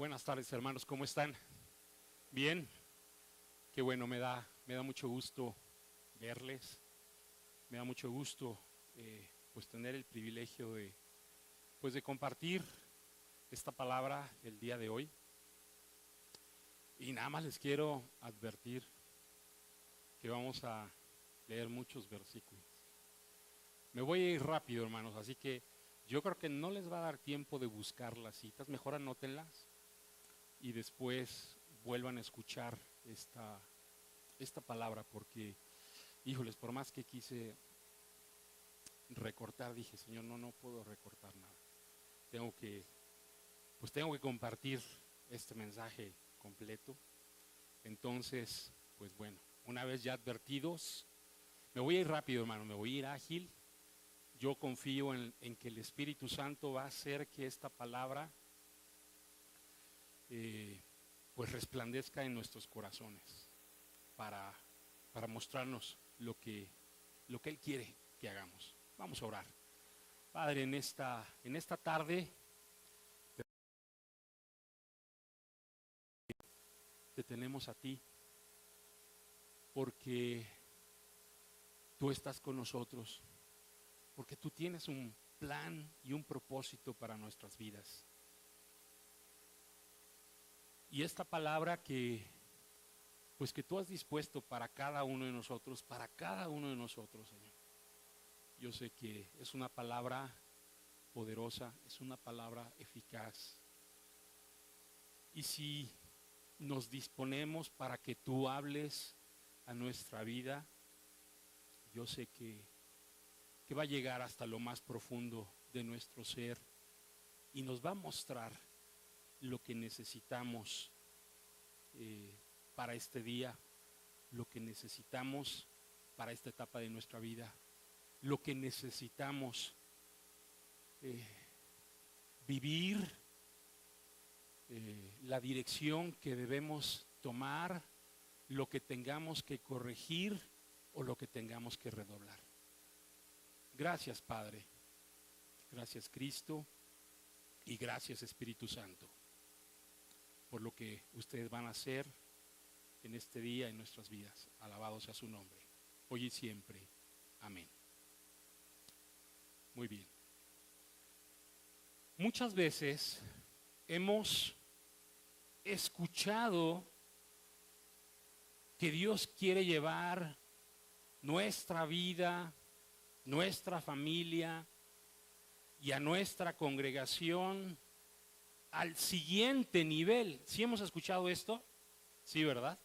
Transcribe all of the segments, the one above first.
Buenas tardes, hermanos, ¿cómo están? Bien, qué bueno, me da mucho gusto verles, me da mucho gusto pues tener el privilegio de compartir esta palabra el día de hoy. Y nada más les quiero advertir que vamos a leer muchos versículos. Me voy a ir rápido, hermanos, así que yo creo que no les va a dar tiempo de buscar las citas, mejor anótenlas y después vuelvan a escuchar esta palabra, porque, híjoles, por más que quise recortar, dije, Señor, no puedo recortar nada. Tengo que compartir este mensaje completo. Entonces, pues bueno, una vez ya advertidos, me voy a ir rápido, hermano, me voy a ir ágil. Yo confío en que el Espíritu Santo va a hacer que esta palabra pues resplandezca en nuestros corazones para mostrarnos lo que Él quiere que hagamos. Vamos a orar. Padre, en esta tarde te tenemos a ti porque tú estás con nosotros, porque tú tienes un plan y un propósito para nuestras vidas. Y esta palabra que tú has dispuesto para cada uno de nosotros, Señor. Yo sé que es una palabra poderosa, es una palabra eficaz. Y si nos disponemos para que tú hables a nuestra vida, yo sé que va a llegar hasta lo más profundo de nuestro ser y nos va a mostrar lo que necesitamos para este día, lo que necesitamos para esta etapa de nuestra vida, lo que necesitamos vivir, la dirección que debemos tomar, lo que tengamos que corregir o lo que tengamos que redoblar. Gracias, Padre, gracias, Cristo, y gracias, Espíritu Santo, por lo que ustedes van a hacer en este día en nuestras vidas. Alabado sea su nombre, hoy y siempre. Amén. Muy bien. Muchas veces hemos escuchado que Dios quiere llevar nuestra vida, nuestra familia y a nuestra congregación al siguiente nivel. ¿Sí hemos escuchado esto? Sí, ¿verdad?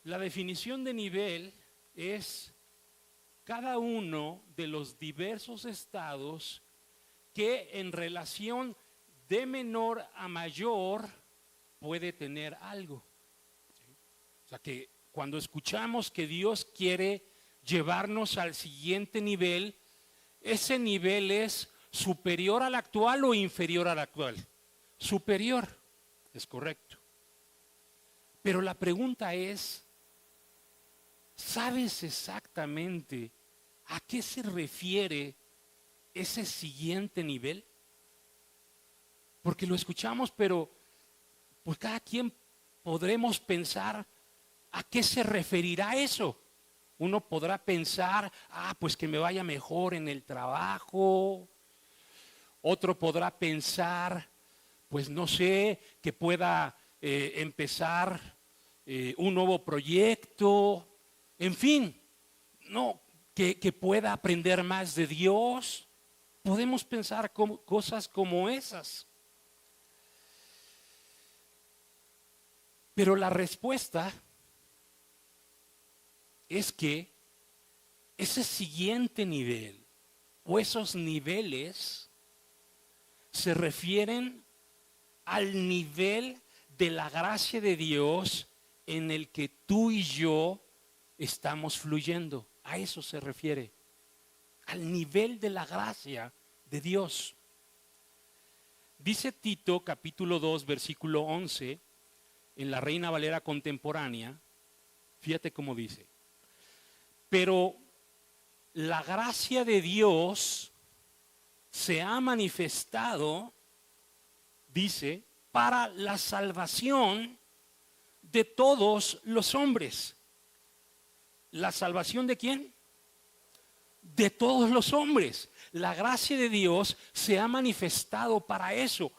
La definición de nivel es cada uno de los diversos estados que en relación de menor a mayor puede tener algo. O sea que cuando escuchamos que Dios quiere llevarnos al siguiente nivel, ese nivel es superior al actual o inferior al actual. Superior, es correcto. Pero la pregunta es, ¿sabes exactamente a qué se refiere ese siguiente nivel? Porque lo escuchamos, pero pues cada quien podremos pensar a qué se referirá eso. Uno podrá pensar, pues que me vaya mejor en el trabajo. Otro podrá pensar, pues no sé, que pueda empezar un nuevo proyecto. En fin, no, que pueda aprender más de Dios. Podemos pensar cosas como esas. Pero la respuesta es que ese siguiente nivel o esos niveles se refieren al nivel de la gracia de Dios en el que tú y yo estamos fluyendo. A eso se refiere, al nivel de la gracia de Dios. Dice Tito capítulo 2 versículo 11 en la Reina Valera contemporánea, fíjate cómo dice: pero la gracia de Dios se ha manifestado dice, para la salvación de todos los hombres. ¿La salvación de quién? De todos los hombres. La gracia de Dios se ha manifestado para eso,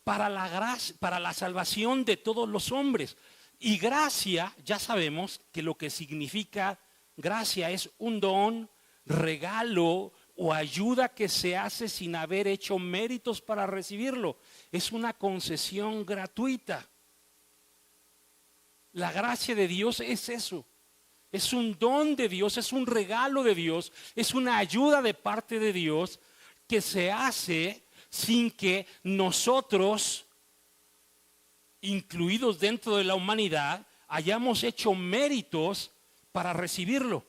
para la salvación de todos los hombres. Y gracia, ya sabemos que lo que significa gracia es un don, regalo o ayuda que se hace sin haber hecho méritos para recibirlo. Es una concesión gratuita. La gracia de Dios es eso. Es un don de Dios, es un regalo de Dios, es una ayuda de parte de Dios que se hace sin que nosotros, incluidos dentro de la humanidad, hayamos hecho méritos para recibirlo.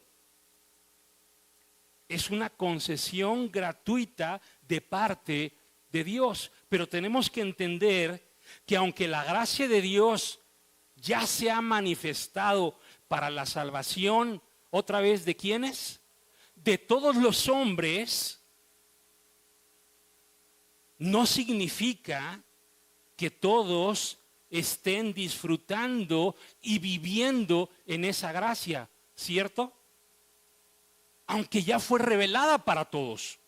Es una concesión gratuita de parte de Dios. Pero tenemos que entender que aunque la gracia de Dios ya se ha manifestado para la salvación, otra vez, ¿de quiénes? De todos los hombres, no significa que todos estén disfrutando y viviendo en esa gracia, ¿cierto? Aunque ya fue revelada para todos.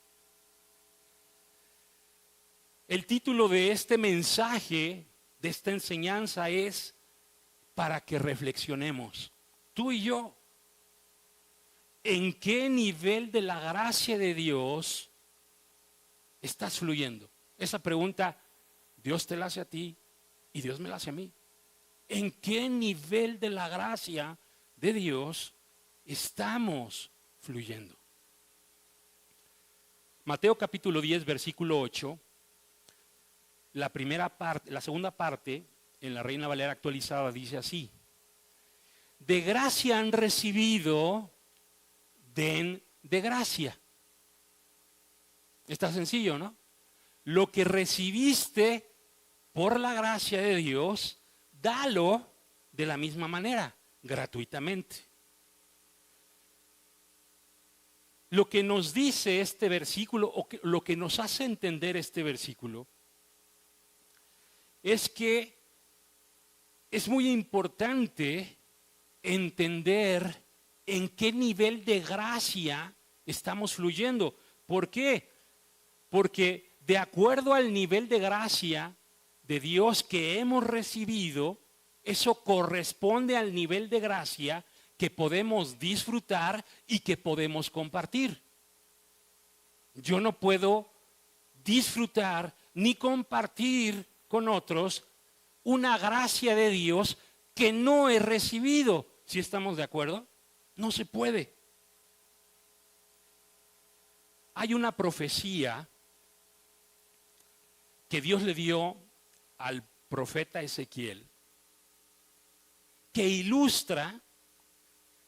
El título de este mensaje, de esta enseñanza es para que reflexionemos, tú y yo, ¿en qué nivel de la gracia de Dios estás fluyendo? Esa pregunta Dios te la hace a ti y Dios me la hace a mí. ¿En qué nivel de la gracia de Dios estamos fluyendo? Mateo capítulo 10, versículo 8, la segunda parte, en la Reina Valera actualizada, dice así: de gracia han recibido, den de gracia. Está sencillo, ¿no? Lo que recibiste por la gracia de Dios, dalo de la misma manera, gratuitamente. Lo que nos dice este versículo, o lo que nos hace entender este versículo, es que es muy importante entender en qué nivel de gracia estamos fluyendo. ¿Por qué? Porque de acuerdo al nivel de gracia de Dios que hemos recibido, eso corresponde al nivel de gracia que podemos disfrutar y que podemos compartir. Yo no puedo disfrutar ni compartir con otros una gracia de Dios que no he recibido. ¿Sí estamos de acuerdo? No se puede. Hay una profecía que Dios le dio al profeta Ezequiel que ilustra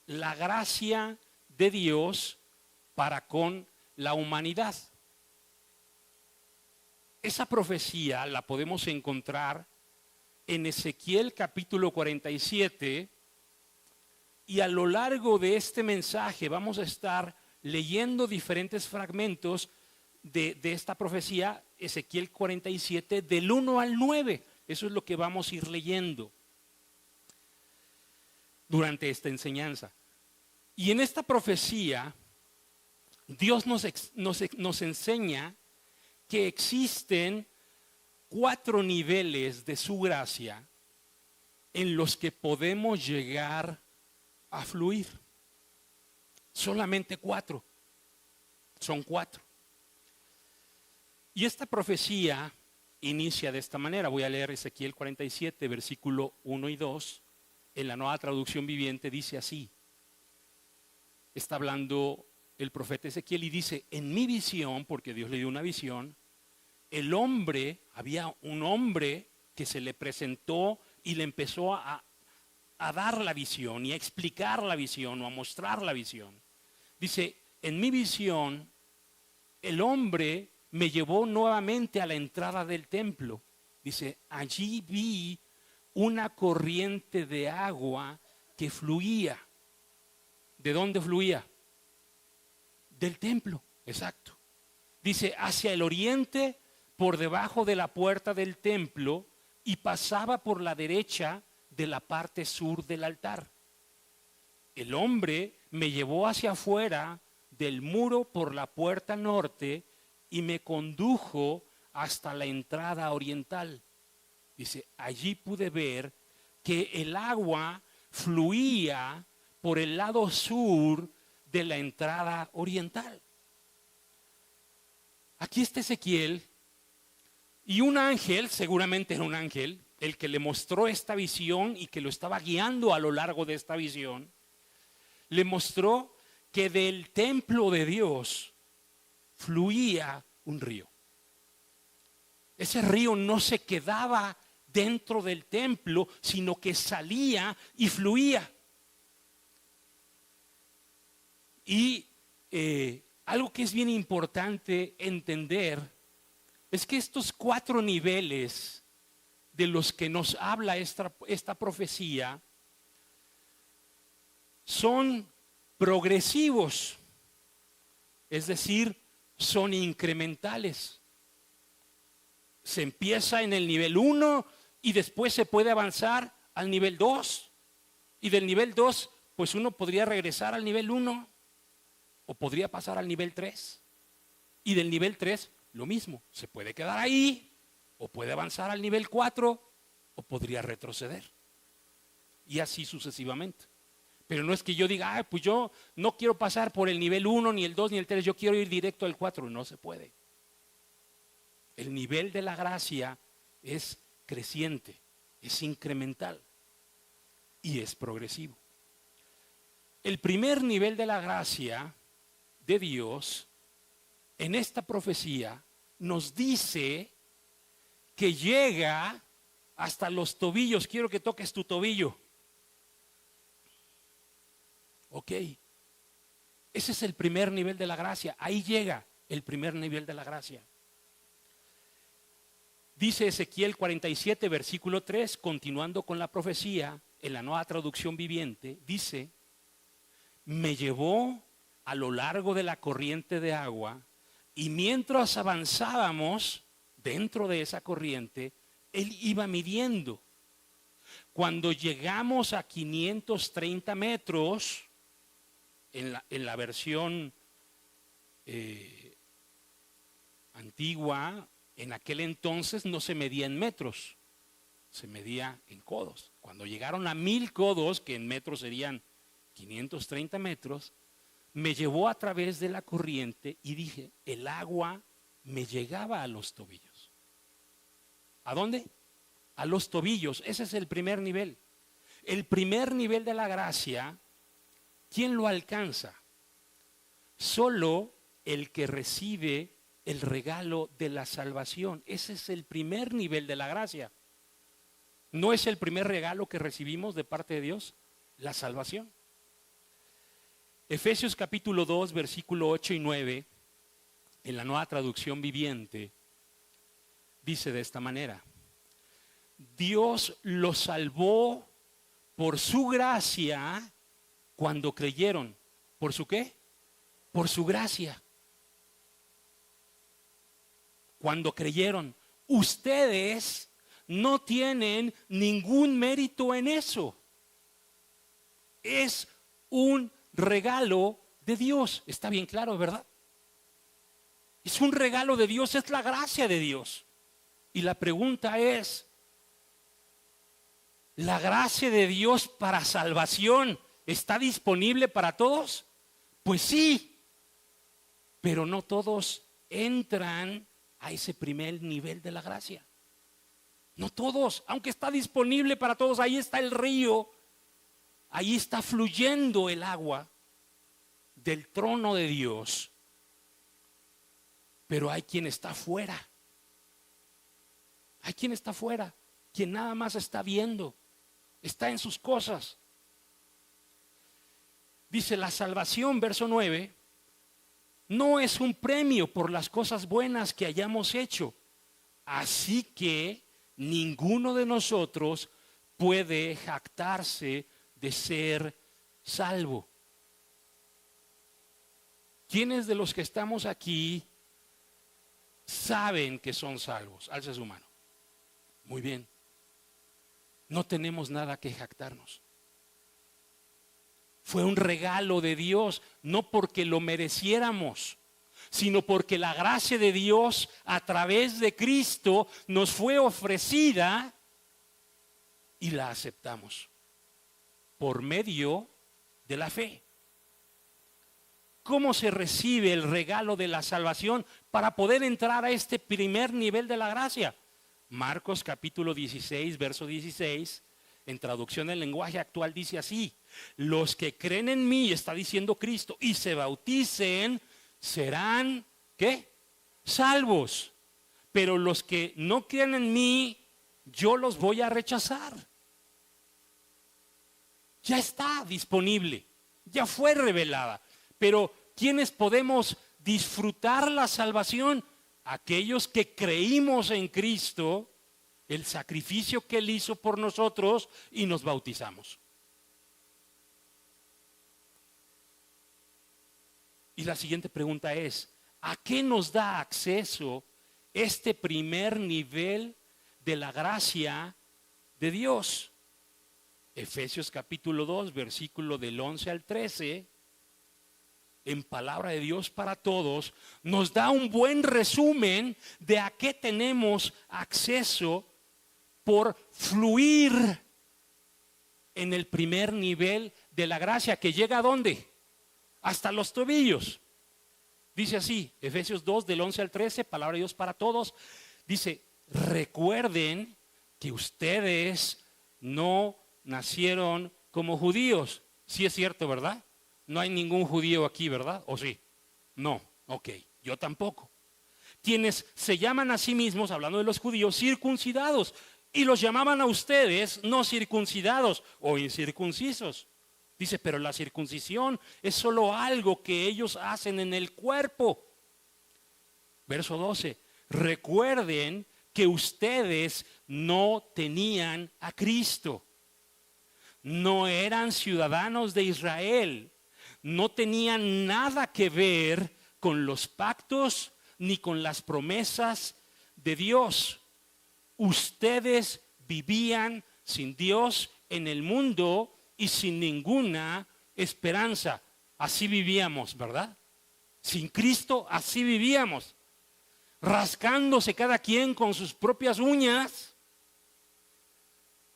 la gracia de Dios para con la humanidad. Esa profecía la podemos encontrar en Ezequiel capítulo 47, y a lo largo de este mensaje vamos a estar leyendo diferentes fragmentos de esta profecía, Ezequiel 47, del 1 al 9. Eso es lo que vamos a ir leyendo durante esta enseñanza. Y en esta profecía, Dios nos enseña que existen 4 niveles de su gracia en los que podemos llegar a fluir. Solamente 4. Son 4. Y esta profecía inicia de esta manera. Voy a leer Ezequiel 47, versículo 1 y 2. En la Nueva Traducción Viviente dice así. Está hablando el profeta Ezequiel y dice: en mi visión, porque Dios le dio una visión, había un hombre que se le presentó y le empezó a dar la visión y a explicar la visión o a mostrar la visión. Dice: en mi visión, el hombre me llevó nuevamente a la entrada del templo. Dice: allí vi una corriente de agua que fluía. ¿De dónde fluía? Del templo, exacto. Dice: hacia el oriente por debajo de la puerta del templo y pasaba por la derecha de la parte sur del altar. El hombre me llevó hacia afuera del muro por la puerta norte y me condujo hasta la entrada oriental. Dice, allí pude ver que el agua fluía por el lado sur de la entrada oriental. Aquí está Ezequiel y un ángel, seguramente era un ángel, el que le mostró esta visión y que lo estaba guiando a lo largo de esta visión, le mostró que del templo de Dios fluía un río. Ese río no se quedaba dentro del templo, sino que salía y fluía. Y algo que es bien importante entender es que estos 4 niveles de los que nos habla esta profecía son progresivos, es decir, son incrementales. Se empieza en el nivel 1 y después se puede avanzar al nivel 2. Y del nivel 2, pues uno podría regresar al nivel 1 o podría pasar al nivel 3. Y del nivel 3, lo mismo. Se puede quedar ahí o puede avanzar al nivel 4 o podría retroceder. Y así sucesivamente. Pero no es que yo diga, pues yo no quiero pasar por el nivel 1, ni el 2, ni el 3, yo quiero ir directo al 4. No se puede. El nivel de la gracia es creciente, es incremental y es progresivo. El primer nivel de la gracia de Dios en esta profecía nos dice que llega hasta los tobillos. Quiero que toques tu tobillo. Ok. Ese es el primer nivel de la gracia. Ahí llega el primer nivel de la gracia. Dice Ezequiel 47, versículo 3, continuando con la profecía, en la Nueva Traducción Viviente, dice, me llevó a lo largo de la corriente de agua y mientras avanzábamos dentro de esa corriente, él iba midiendo. Cuando llegamos a 530 metros, en la versión antigua, en aquel entonces no se medía en metros, se medía en codos. Cuando llegaron a 1000 codos, que en metros serían 530 metros, me llevó a través de la corriente y dije, el agua me llegaba a los tobillos. ¿A dónde? A los tobillos. Ese es el primer nivel. El primer nivel de la gracia, ¿quién lo alcanza? Solo el que recibe el regalo de la salvación. Ese es el primer nivel de la gracia. ¿No es el primer regalo que recibimos de parte de Dios? La salvación. Efesios capítulo 2, versículo 8 y 9, en la Nueva Traducción Viviente, dice de esta manera: Dios los salvó por su gracia cuando creyeron. ¿Por su qué? Por su gracia. Cuando creyeron. Ustedes no tienen ningún mérito en eso. Es un regalo de Dios. Está bien claro, ¿verdad? Es un regalo de Dios, es la gracia de Dios. Y la pregunta es, ¿la gracia de Dios para salvación está disponible para todos? Pues sí, pero no todos entran a ese primer nivel de la gracia. No todos, aunque está disponible para todos, ahí está el río, ahí está fluyendo el agua del trono de Dios. Pero hay quien está fuera. Hay quien está fuera, quien nada más está viendo, está en sus cosas. Dice la salvación, verso 9, no es un premio por las cosas buenas que hayamos hecho. Así que ninguno de nosotros puede jactarse de ser salvo. ¿Quiénes de los que estamos aquí saben que son salvos. Alce su mano. Muy bien. No tenemos nada que jactarnos. Fue un regalo de Dios, no porque lo mereciéramos, sino porque la gracia de Dios a través de Cristo nos fue ofrecida y la aceptamos por medio de la fe. ¿Cómo se recibe el regalo de la salvación para poder entrar a este primer nivel de la gracia? Marcos capítulo 16, verso 16, en traducción del lenguaje actual dice así: los que creen en mí, está diciendo Cristo, y se bauticen, serán, ¿qué? Salvos. Pero los que no creen en mí, yo los voy a rechazar. Ya está disponible, ya fue revelada. Pero ¿quiénes podemos disfrutar la salvación? Aquellos que creímos en Cristo, el sacrificio que Él hizo por nosotros y nos bautizamos. Y la siguiente pregunta es: ¿a qué nos da acceso este primer nivel de la gracia de Dios? Efesios capítulo 2, versículo del 11 al 13, en palabra de Dios para todos, nos da un buen resumen de a qué tenemos acceso por fluir en el primer nivel de la gracia, que llega ¿a dónde? Hasta los tobillos. Dice así, Efesios 2 del 11 al 13, palabra de Dios para todos. Dice: recuerden que ustedes no nacieron como judíos. Sí es cierto, ¿verdad? No hay ningún judío aquí, ¿verdad? ¿O sí? No, ok, yo tampoco. Quienes se llaman a sí mismos, hablando de los judíos, circuncidados, y los llamaban a ustedes no circuncidados o incircuncisos. Dice, pero la circuncisión es solo algo que ellos hacen en el cuerpo. Verso 12, recuerden que ustedes no tenían a Cristo. No eran ciudadanos de Israel. No tenían nada que ver con los pactos ni con las promesas de Dios. Ustedes vivían sin Dios en el mundo y sin ninguna esperanza. Así vivíamos, ¿verdad? Sin Cristo así vivíamos, rascándose cada quien con sus propias uñas,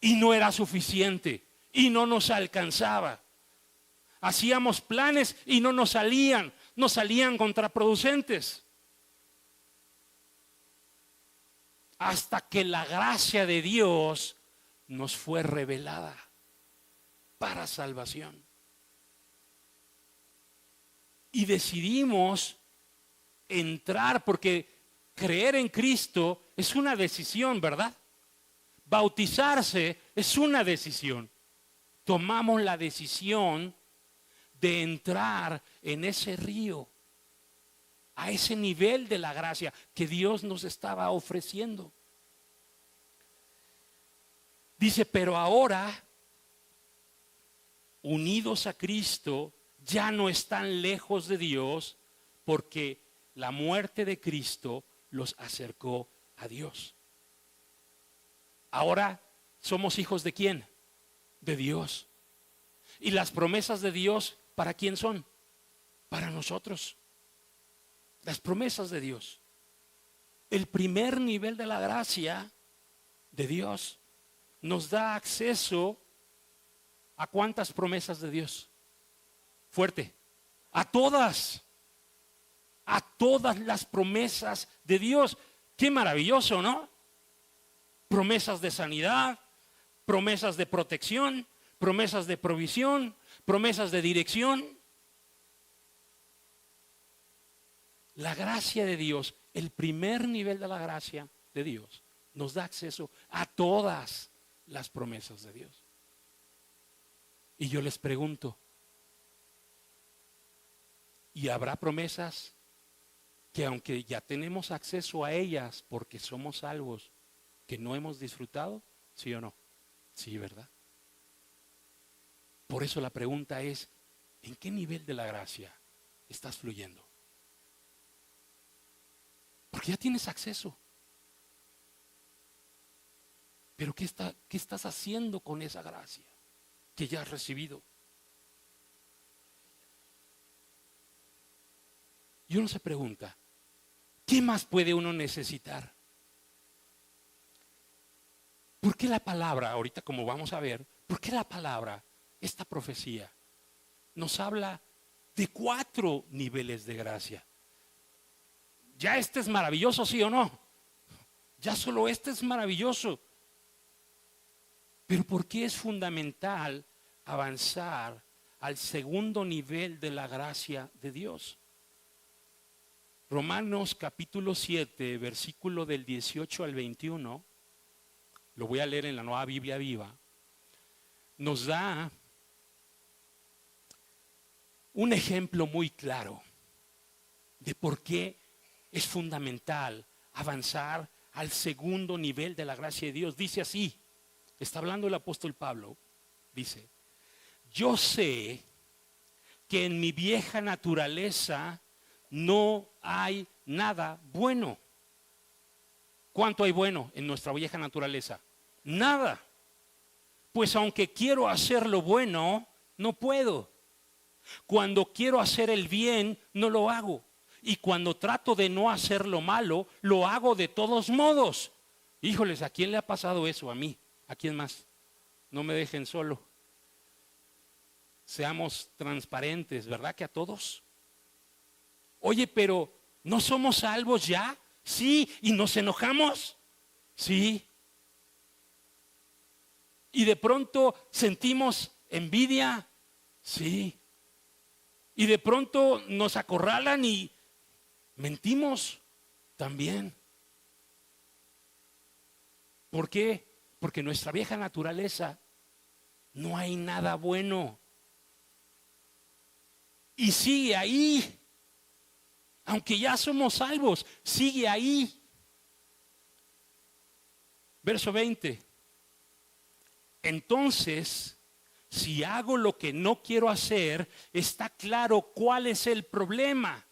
y no era suficiente y no nos alcanzaba. Hacíamos planes y no nos salían contraproducentes. Hasta que la gracia de Dios nos fue revelada para salvación. Y decidimos entrar, porque creer en Cristo es una decisión, ¿verdad? Bautizarse es una decisión. Tomamos la decisión de entrar en ese río, a ese nivel de la gracia que Dios nos estaba ofreciendo. Dice, pero ahora, unidos a Cristo, ya no están lejos de Dios, porque la muerte de Cristo los acercó a Dios. Ahora somos hijos ¿de quién? De Dios. Y las promesas de Dios, ¿para quién son? Para nosotros. Las promesas de Dios. El primer nivel de la gracia de Dios nos da acceso ¿a cuántas promesas de Dios? Fuerte. A todas. A todas las promesas de Dios. Qué maravilloso, ¿no? Promesas de sanidad, promesas de protección, promesas de provisión, promesas de dirección. La gracia de Dios, el primer nivel de la gracia de Dios, nos da acceso a todas las promesas de Dios. Y yo les pregunto, ¿y habrá promesas que aunque ya tenemos acceso a ellas porque somos salvos, que no hemos disfrutado? ¿Sí o no? Sí, ¿verdad? Por eso la pregunta es, ¿en qué nivel de la gracia estás fluyendo? Porque ya tienes acceso. Pero ¿qué estás haciendo con esa gracia que ya has recibido? Y uno se pregunta, ¿qué más puede uno necesitar? ¿Por qué la palabra, ahorita como vamos a ver, por qué la palabra, esta profecía, nos habla de 4 niveles de gracia? Ya este es maravilloso, ¿sí o no? Ya solo este es maravilloso. Pero ¿por qué es fundamental avanzar al segundo nivel de la gracia de Dios? Romanos capítulo 7, versículo del 18 al 21, lo voy a leer en la Nueva Biblia Viva, nos da un ejemplo muy claro de por qué es fundamental avanzar al segundo nivel de la gracia de Dios. Dice así, está hablando el apóstol Pablo, dice, yo sé que en mi vieja naturaleza no hay nada bueno. ¿Cuánto hay bueno en nuestra vieja naturaleza? Nada. Pues aunque quiero hacer lo bueno, no puedo. Cuando quiero hacer el bien, no lo hago. Y cuando trato de no hacer lo malo, lo hago de todos modos. Híjoles, ¿a quién le ha pasado eso? A mí. ¿A quién más? No me dejen solo. Seamos transparentes, ¿verdad que a todos? Oye, pero ¿no somos salvos ya? Sí, ¿y nos enojamos? Sí. ¿Y de pronto sentimos envidia? Sí. ¿Y de pronto nos acorralan y mentimos? También. ¿Por qué? Porque en nuestra vieja naturaleza no hay nada bueno. Y sigue ahí. Aunque ya somos salvos, sigue ahí. Verso 20. Entonces, si hago lo que no quiero hacer, está claro cuál es el problema.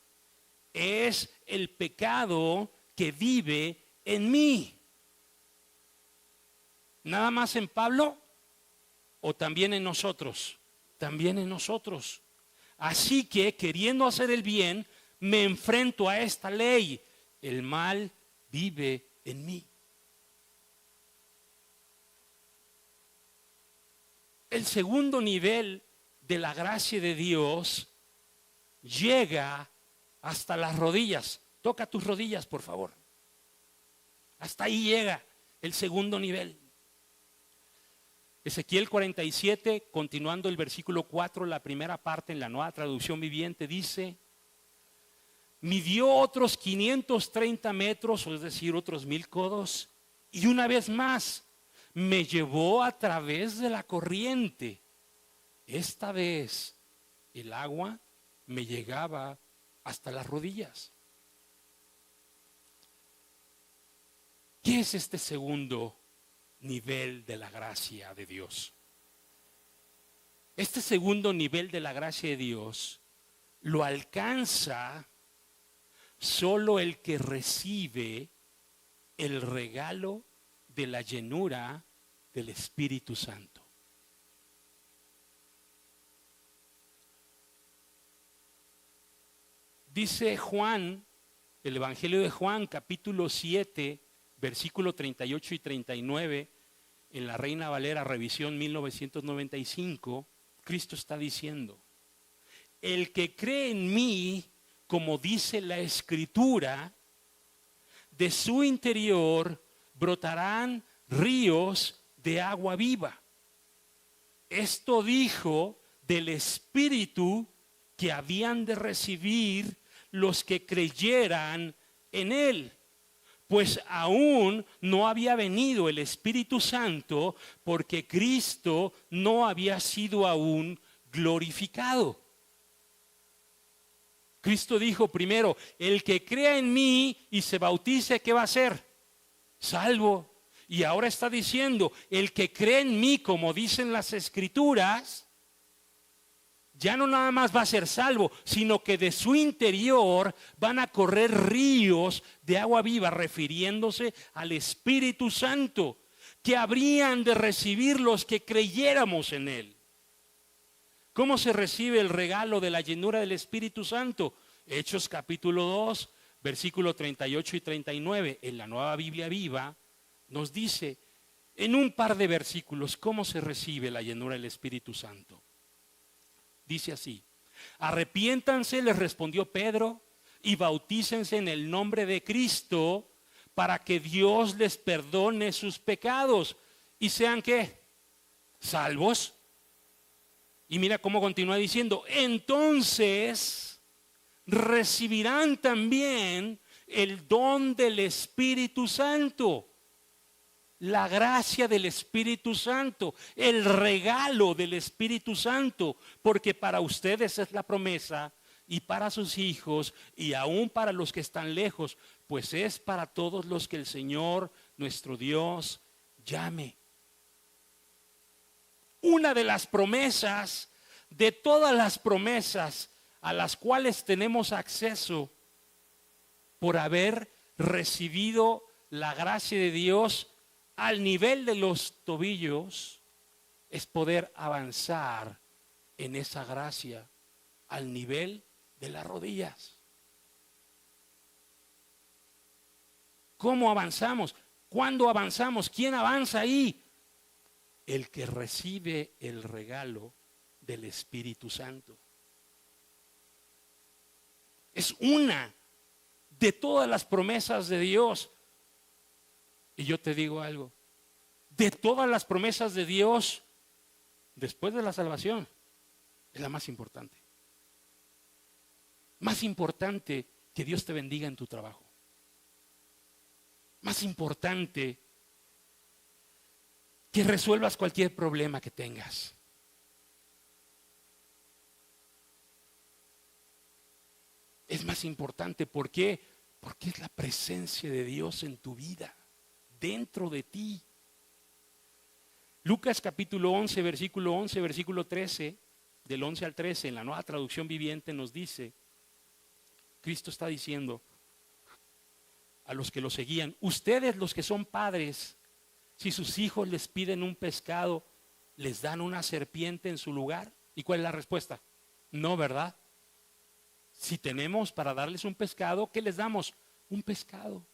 Es el pecado que vive en mí. ¿Nada más en Pablo? ¿O también en nosotros? También en nosotros. Así que, queriendo hacer el bien, me enfrento a esta ley. El mal vive en mí. El segundo nivel de la gracia de Dios llega hasta las rodillas. Toca tus rodillas, por favor. Hasta ahí llega el segundo nivel. Ezequiel 47, continuando el versículo 4, la primera parte en la Nueva Traducción Viviente, dice: midió otros 530 metros, es decir, otros 1000 codos, y una vez más me llevó a través de la corriente. Esta vez el agua me llegaba hasta las rodillas. ¿Qué es este segundo nivel de la gracia de Dios? Este segundo nivel de la gracia de Dios lo alcanza solo el que recibe el regalo de la llenura del Espíritu Santo. Dice Juan, el Evangelio de Juan, capítulo 7, versículo 38 y 39, en la Reina Valera, revisión 1995, Cristo está diciendo: el que cree en mí, como dice la Escritura, de su interior brotarán ríos de agua viva. Esto dijo del Espíritu que habían de recibir los que creyeran en él, pues aún no había venido el Espíritu Santo, porque Cristo no había sido aún glorificado. Cristo dijo primero: el que crea en mí y se bautice, ¿qué va a hacer? Salvo. Y ahora está diciendo: el que cree en mí, como dicen las Escrituras, ya no nada más va a ser salvo, sino que de su interior van a correr ríos de agua viva, refiriéndose al Espíritu Santo, que habrían de recibir los que creyéramos en Él. ¿Cómo se recibe el regalo de la llenura del Espíritu Santo? Hechos capítulo 2, versículo 38 y 39, en la Nueva Biblia Viva, nos dice en un par de versículos cómo se recibe la llenura del Espíritu Santo. Dice así: arrepiéntanse, les respondió Pedro, y bautícense en el nombre de Cristo para que Dios les perdone sus pecados y sean ¿qué? Salvos. Y mira cómo continúa diciendo: entonces recibirán también el don del Espíritu Santo, la gracia del Espíritu Santo, el regalo del Espíritu Santo, porque para ustedes es la promesa y para sus hijos y aún para los que están lejos, pues es para todos los que el Señor nuestro Dios llame. Una de las promesas, de todas las promesas a las cuales tenemos acceso por haber recibido la gracia de Dios al nivel de los tobillos, es poder avanzar en esa gracia al nivel de las rodillas. ¿Cómo avanzamos? ¿Cuándo avanzamos? ¿Quién avanza ahí? El que recibe el regalo del Espíritu Santo. Es una de todas las promesas de Dios. Y yo te digo algo: de todas las promesas de Dios, después de la salvación, es la más importante. Más importante que Dios te bendiga en tu trabajo. Más importante que resuelvas cualquier problema que tengas. Es más importante. ¿Por qué? Porque es la presencia de Dios en tu vida, dentro de ti. Lucas capítulo 11, versículo 11, versículo 13, del 11 al 13, en la Nueva Traducción Viviente nos dice, Cristo está diciendo a los que lo seguían: ustedes, los que son padres, si sus hijos les piden un pescado, ¿les dan una serpiente en su lugar? ¿Y cuál es la respuesta? No, ¿verdad? Si tenemos para darles un pescado, ¿qué les damos? Un pescado.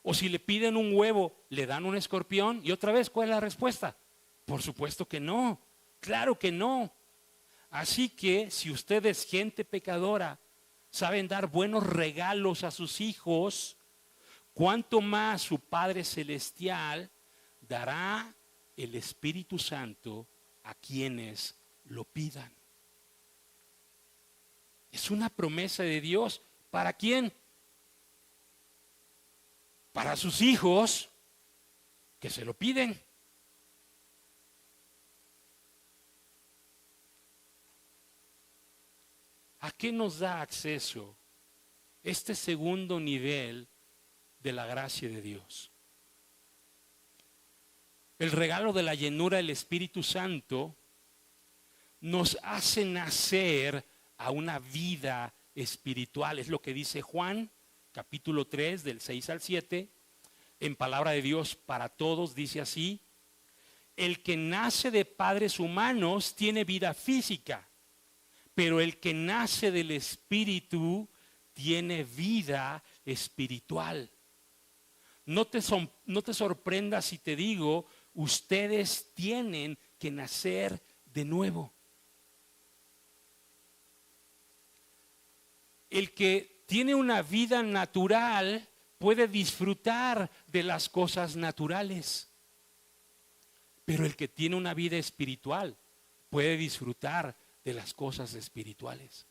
O si le piden un huevo, ¿le dan un escorpión? Y otra vez, ¿cuál es la respuesta? Por supuesto que no, claro que no. Así que si ustedes, gente pecadora, saben dar buenos regalos a sus hijos, ¿cuánto más su Padre Celestial dará el Espíritu Santo a quienes lo pidan? Es una promesa de Dios. ¿Para quién? Para sus hijos que se lo piden. ¿A qué nos da acceso este segundo nivel de la gracia de Dios? El regalo de la llenura del Espíritu Santo nos hace nacer a una vida espiritual. Es lo que dice Juan, capítulo 3, del 6 al 7, en palabra de Dios para todos, dice así: el que nace de padres humanos tiene vida física, pero el que nace del Espíritu tiene vida espiritual. No te sorprendas si te digo, ustedes tienen que nacer de nuevo. El que tiene una vida natural puede disfrutar de las cosas naturales, pero el que tiene una vida espiritual puede disfrutar de las cosas espirituales.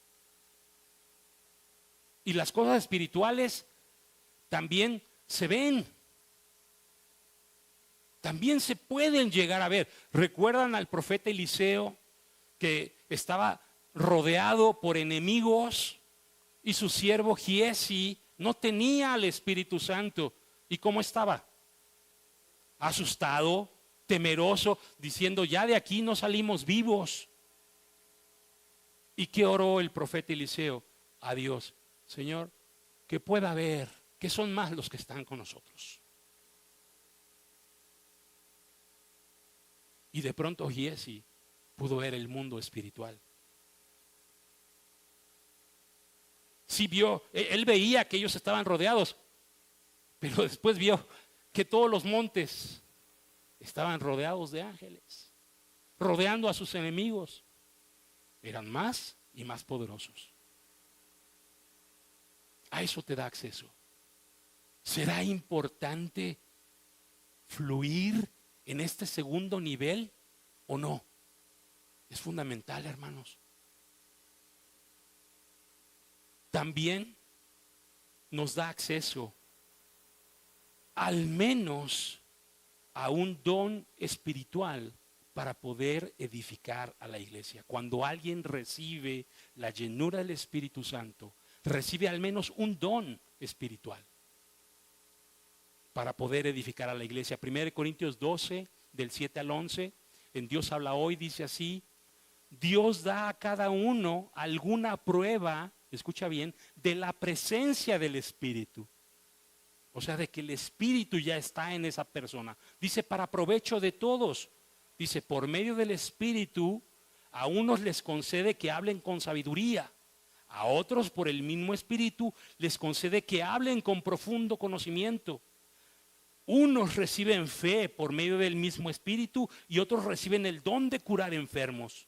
Y las cosas espirituales también se ven, también se pueden llegar a ver. ¿Recuerdan al profeta Eliseo que estaba rodeado por enemigos y su siervo Giesi no tenía al Espíritu Santo? ¿Y cómo estaba? Asustado, temeroso, diciendo, ya de aquí no salimos vivos. ¿Y qué oró el profeta Eliseo? A Dios, Señor, que pueda ver que son más los que están con nosotros. Y de pronto Giesi pudo ver el mundo espiritual. Sí vio, él veía que ellos estaban rodeados, pero después vio que todos los montes estaban rodeados de ángeles, rodeando a sus enemigos. Eran más y más poderosos. A eso te da acceso. ¿Será importante fluir en este segundo nivel o no? Es fundamental, hermanos. También nos da acceso al menos a un don espiritual para poder edificar a la iglesia. Cuando alguien recibe la llenura del Espíritu Santo, recibe al menos un don espiritual para poder edificar a la iglesia. 1 Corintios 12, del 7 al 11, en Dios habla hoy, dice así: Dios da a cada uno alguna prueba, escucha bien, de la presencia del Espíritu. O sea, de que el Espíritu ya está en esa persona. Dice, para provecho de todos. Dice, por medio del Espíritu, a unos les concede que hablen con sabiduría. A otros, por el mismo Espíritu, les concede que hablen con profundo conocimiento. Unos reciben fe por medio del mismo Espíritu y otros reciben el don de curar enfermos.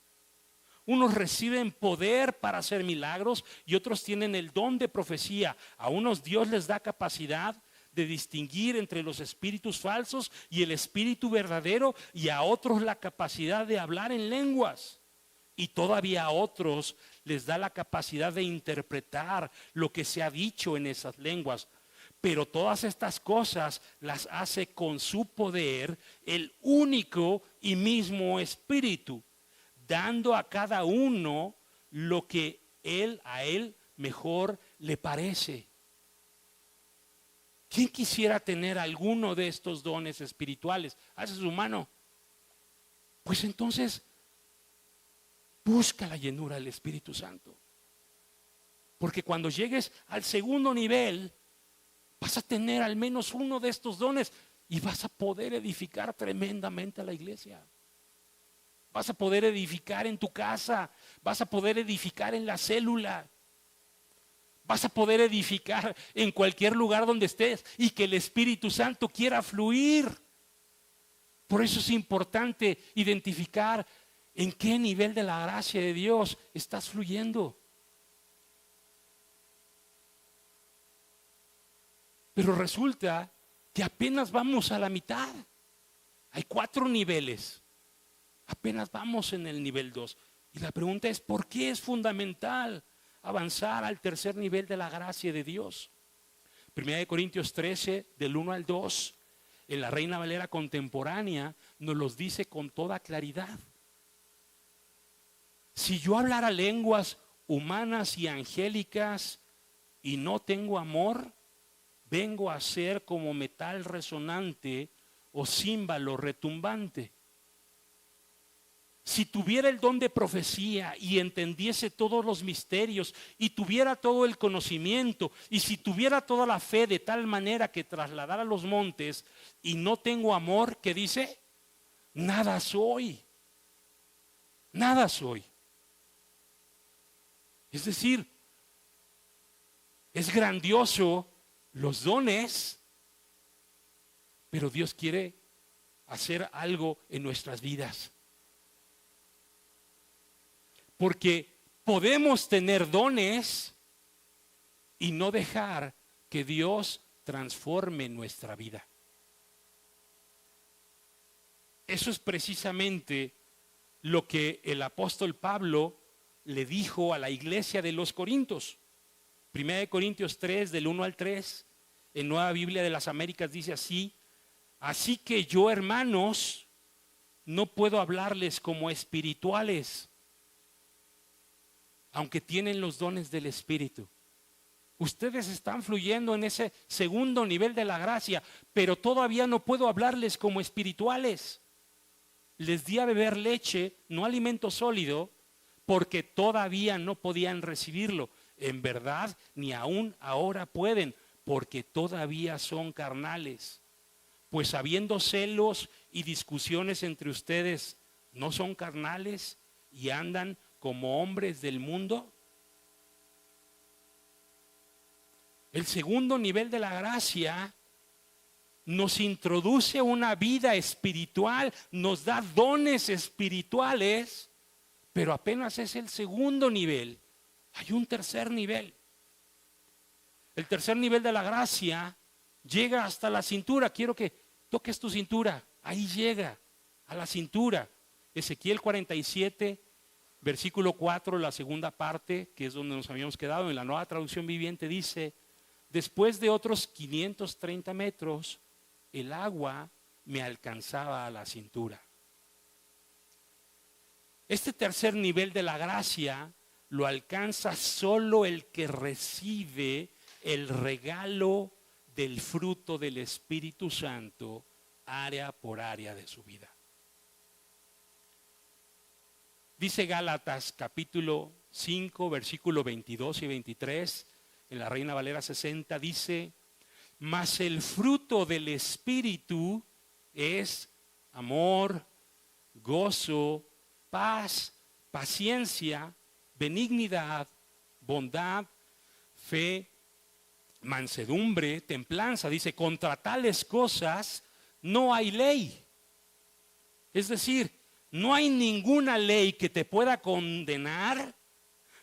Unos reciben poder para hacer milagros y otros tienen el don de profecía. A unos Dios les da capacidad de distinguir entre los espíritus falsos y el espíritu verdadero, y a otros la capacidad de hablar en lenguas. Y todavía a otros les da la capacidad de interpretar lo que se ha dicho en esas lenguas. Pero todas estas cosas las hace con su poder el único y mismo Espíritu, dando a cada uno lo que a él mejor le parece. ¿Quién quisiera tener alguno de estos dones espirituales? Hace su mano. Pues entonces, busca la llenura del Espíritu Santo. Porque cuando llegues al segundo nivel, vas a tener al menos uno de estos dones y vas a poder edificar tremendamente a la iglesia. Vas a poder edificar en tu casa, vas a poder edificar en la célula, vas a poder edificar en cualquier lugar donde estés y que el Espíritu Santo quiera fluir. Por eso es importante identificar en qué nivel de la gracia de Dios estás fluyendo. Pero resulta que apenas vamos a la mitad. Hay 4 niveles. Apenas vamos en el nivel 2. Y la pregunta es, ¿por qué es fundamental avanzar al tercer nivel de la gracia de Dios? 1 Corintios 13, del 1 al 2, en la Reina Valera contemporánea, nos los dice con toda claridad. Si yo hablara lenguas humanas y angélicas y no tengo amor, vengo a ser como metal resonante o címbalo retumbante. Si tuviera el don de profecía y entendiese todos los misterios y tuviera todo el conocimiento y si tuviera toda la fe de tal manera que trasladara los montes y no tengo amor, ¿qué dice? Nada soy. Nada soy. Es decir, es grandioso los dones, pero Dios quiere hacer algo en nuestras vidas. Porque podemos tener dones y no dejar que Dios transforme nuestra vida. Eso es precisamente lo que el apóstol Pablo le dijo a la iglesia de los Corintios. 1 Corintios 3, del 1 al 3, en Nueva Biblia de las Américas dice así: así que yo, hermanos, no puedo hablarles como espirituales, aunque tienen los dones del Espíritu. Ustedes están fluyendo en ese segundo nivel de la gracia, pero todavía no puedo hablarles como espirituales. les di a beber leche, no alimento sólido, porque todavía no podían recibirlo. En verdad, ni aún ahora pueden, porque todavía son carnales. Pues habiendo celos y discusiones entre ustedes, ¿no son carnales y andan como hombres del mundo? El segundo nivel de la gracia nos introduce una vida espiritual, nos da dones espirituales, pero apenas es el segundo nivel. Hay un tercer nivel. El tercer nivel de la gracia llega hasta la cintura. Quiero que toques tu cintura. Ahí llega, a la cintura. Ezequiel 47, versículo 4, la segunda parte, que es donde nos habíamos quedado, en la Nueva Traducción Viviente dice: después de otros 530 metros, el agua me alcanzaba a la cintura. Este tercer nivel de la gracia lo alcanza solo el que recibe el regalo del fruto del Espíritu Santo área por área de su vida. Dice Gálatas capítulo 5, versículo 22 y 23, en la Reina Valera 60, dice: mas el fruto del Espíritu es amor, gozo, paz, paciencia, benignidad, bondad, fe, mansedumbre, templanza. Dice, contra tales cosas no hay ley. Es decir, no hay ninguna ley que te pueda condenar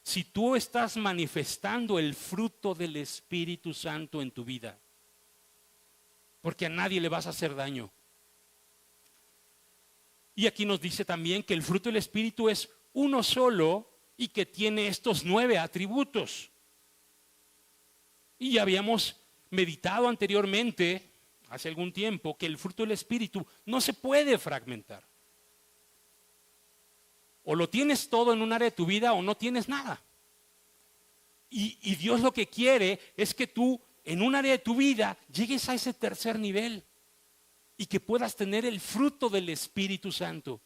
si tú estás manifestando el fruto del Espíritu Santo en tu vida. Porque a nadie le vas a hacer daño. Y aquí nos dice también que el fruto del Espíritu es uno solo y que tiene estos 9 atributos. Y ya habíamos meditado anteriormente, hace algún tiempo, que el fruto del Espíritu no se puede fragmentar. O lo tienes todo en un área de tu vida o no tienes nada. Y Dios lo que quiere es que tú en un área de tu vida llegues a ese tercer nivel y que puedas tener el fruto del Espíritu Santo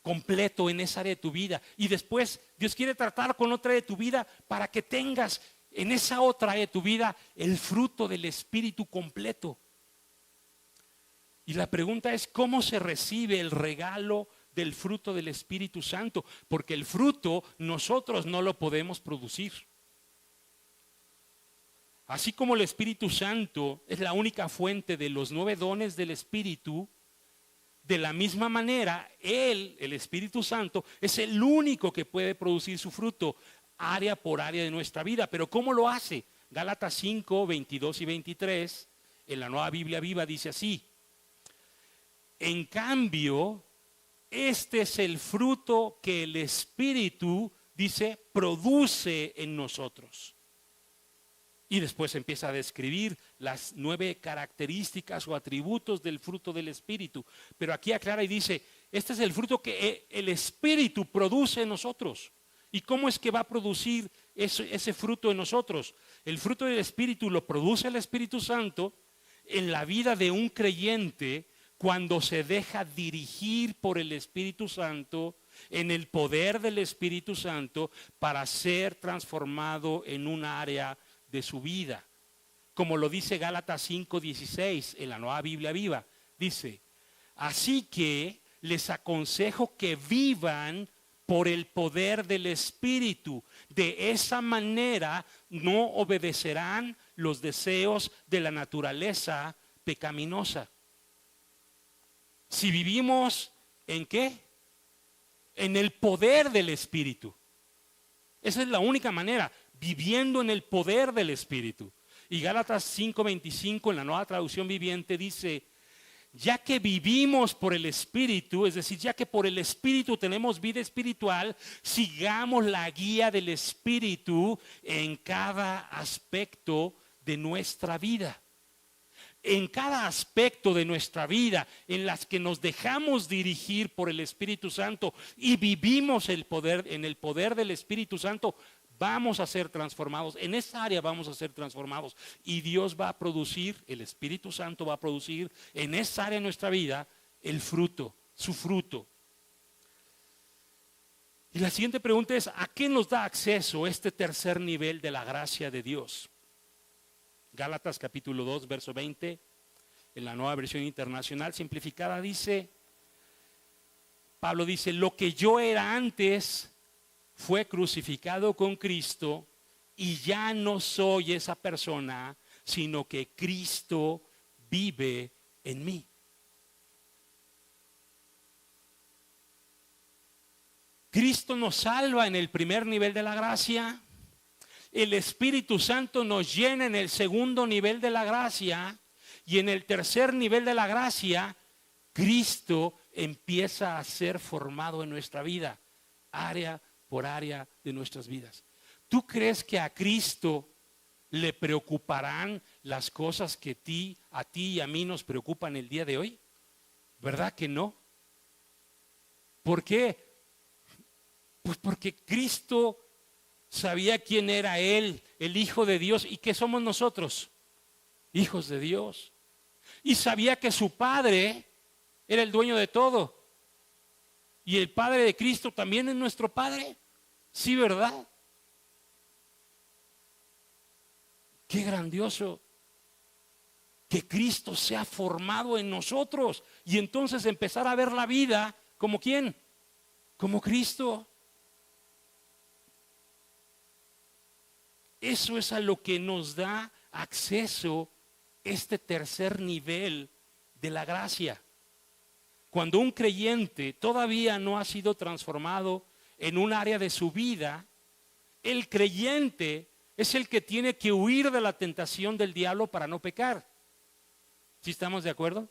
completo en esa área de tu vida. Y después Dios quiere tratar con otra área de tu vida para que tengas en esa otra área de tu vida el fruto del Espíritu completo. Y la pregunta es, ¿cómo se recibe el regalo del fruto del Espíritu Santo? Porque el fruto nosotros no lo podemos producir. Así como el Espíritu Santo es la única fuente de los 9 dones del Espíritu, de la misma manera, Él, el Espíritu Santo, es el único que puede producir su fruto área por área de nuestra vida. Pero ¿cómo lo hace? Gálatas 5, 22 y 23, en la Nueva Biblia Viva dice así: en cambio, este es el fruto que el Espíritu, dice, produce en nosotros. Y después empieza a describir las 9 características o atributos del fruto del Espíritu. Pero aquí aclara y dice, este es el fruto que el Espíritu produce en nosotros. ¿Y cómo es que va a producir ese fruto en nosotros? El fruto del Espíritu lo produce el Espíritu Santo en la vida de un creyente cuando se deja dirigir por el Espíritu Santo, en el poder del Espíritu Santo, para ser transformado en un área de su vida. Como lo dice Gálatas 5:16 en la Nueva Biblia Viva, dice: así que les aconsejo que vivan por el poder del Espíritu. De esa manera no obedecerán los deseos de la naturaleza pecaminosa. Si vivimos ¿en qué? En el poder del Espíritu. Esa es la única manera, viviendo en el poder del Espíritu. Y Gálatas 5:25 en la Nueva Traducción Viviente dice: ya que vivimos por el Espíritu, es decir, ya que por el Espíritu tenemos vida espiritual, sigamos la guía del Espíritu en cada aspecto de nuestra vida. En cada aspecto de nuestra vida en las que nos dejamos dirigir por el Espíritu Santo y vivimos en el poder del Espíritu Santo, vamos a ser transformados. En esa área vamos a ser transformados. Y Dios el Espíritu Santo va a producir en esa área de nuestra vida el fruto su fruto. Y la siguiente pregunta es, ¿a qué nos da acceso este tercer nivel de la gracia de Dios? Gálatas capítulo 2, verso 20, en la Nueva Versión Internacional Simplificada dice, Pablo dice, lo que yo era antes fue crucificado con Cristo y ya no soy esa persona, sino que Cristo vive en mí. Cristo nos salva en el primer nivel de la gracia. El Espíritu Santo nos llena en el segundo nivel de la gracia. Y en el tercer nivel de la gracia, Cristo empieza a ser formado en nuestra vida, área por área de nuestras vidas. ¿Tú crees que a Cristo le preocuparán las cosas que a ti y a mí nos preocupan el día de hoy? ¿Verdad que no? ¿Por qué? Pues porque Cristo sabía quién era Él, el Hijo de Dios, y que somos nosotros, hijos de Dios. Y sabía que su Padre era el dueño de todo. Y el Padre de Cristo también es nuestro Padre. Sí, ¿verdad? Qué grandioso que Cristo sea formado en nosotros y entonces empezar a ver la vida como ¿quién? Como Cristo. Eso es a lo que nos da acceso este tercer nivel de la gracia. Cuando un creyente todavía no ha sido transformado en un área de su vida, el creyente es el que tiene que huir de la tentación del diablo para no pecar. ¿Sí estamos de acuerdo?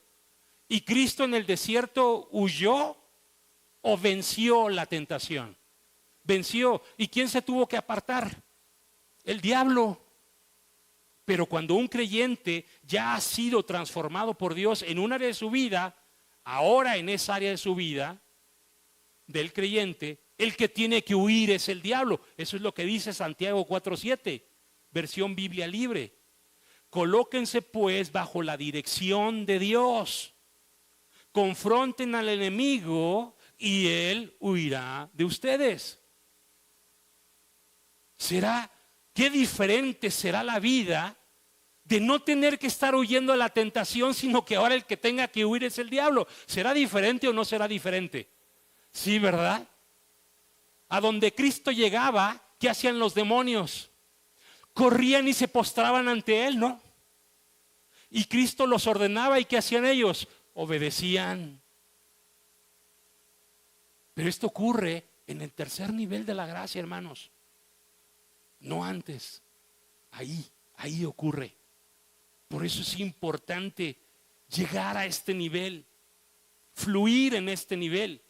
¿Y Cristo en el desierto huyó o venció la tentación? Venció. ¿Y quién se tuvo que apartar? El diablo. Pero cuando un creyente ya ha sido transformado por Dios en un área de su vida, ahora en esa área de su vida del creyente, el que tiene que huir es el diablo. Eso es lo que dice Santiago 4:7, versión Biblia libre. Colóquense pues bajo la dirección de Dios. Confronten al enemigo y él huirá de ustedes. Qué diferente será la vida de no tener que estar huyendo de la tentación, sino que ahora el que tenga que huir es el diablo. ¿Será diferente o no será diferente? Sí, ¿verdad? A donde Cristo llegaba, ¿qué hacían los demonios? Corrían y se postraban ante Él, ¿no? Y Cristo los ordenaba, ¿y qué hacían ellos? Obedecían. Pero esto ocurre en el tercer nivel de la gracia, hermanos. No antes. Ahí ocurre. Por eso es importante llegar a este nivel, fluir en este nivel.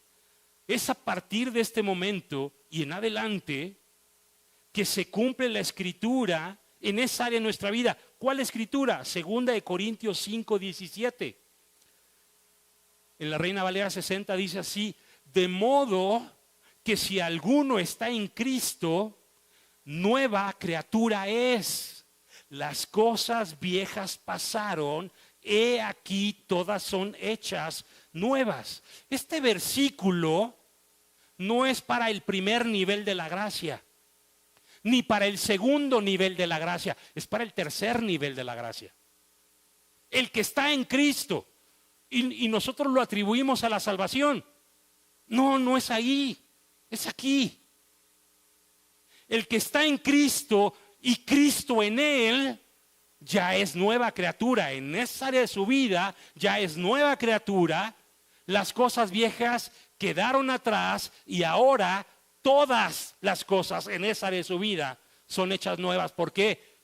Es a partir de este momento y en adelante que se cumple la escritura en esa área de nuestra vida. ¿Cuál escritura? 2 Corintios 5:17. En la Reina Valera 60 dice así: de modo que si alguno está en Cristo, nueva criatura es. Las cosas viejas pasaron, he aquí todas son hechas nuevas. Este versículo no es para el primer nivel de la gracia, ni para el segundo nivel de la gracia, es para el tercer nivel de la gracia. El que está en Cristo, y nosotros lo atribuimos a la salvación. No es ahí, es aquí. El que está en Cristo y Cristo en él, ya es nueva criatura. En esa área de su vida ya es nueva criatura. Las cosas viejas quedaron atrás y ahora todas las cosas en esa área de su vida son hechas nuevas. ¿Por qué?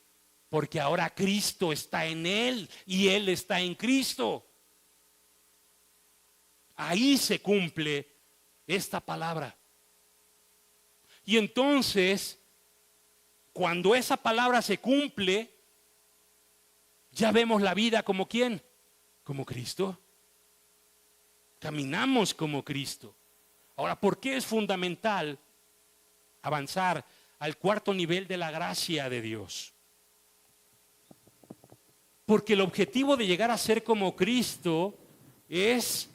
Porque ahora Cristo está en él y él está en Cristo. Ahí se cumple esta palabra. Y entonces, cuando esa palabra se cumple, ya vemos la vida como ¿quién? Como Cristo. Caminamos como Cristo. Ahora, ¿por qué es fundamental avanzar al cuarto nivel de la gracia de Dios? Porque el objetivo de llegar a ser como Cristo es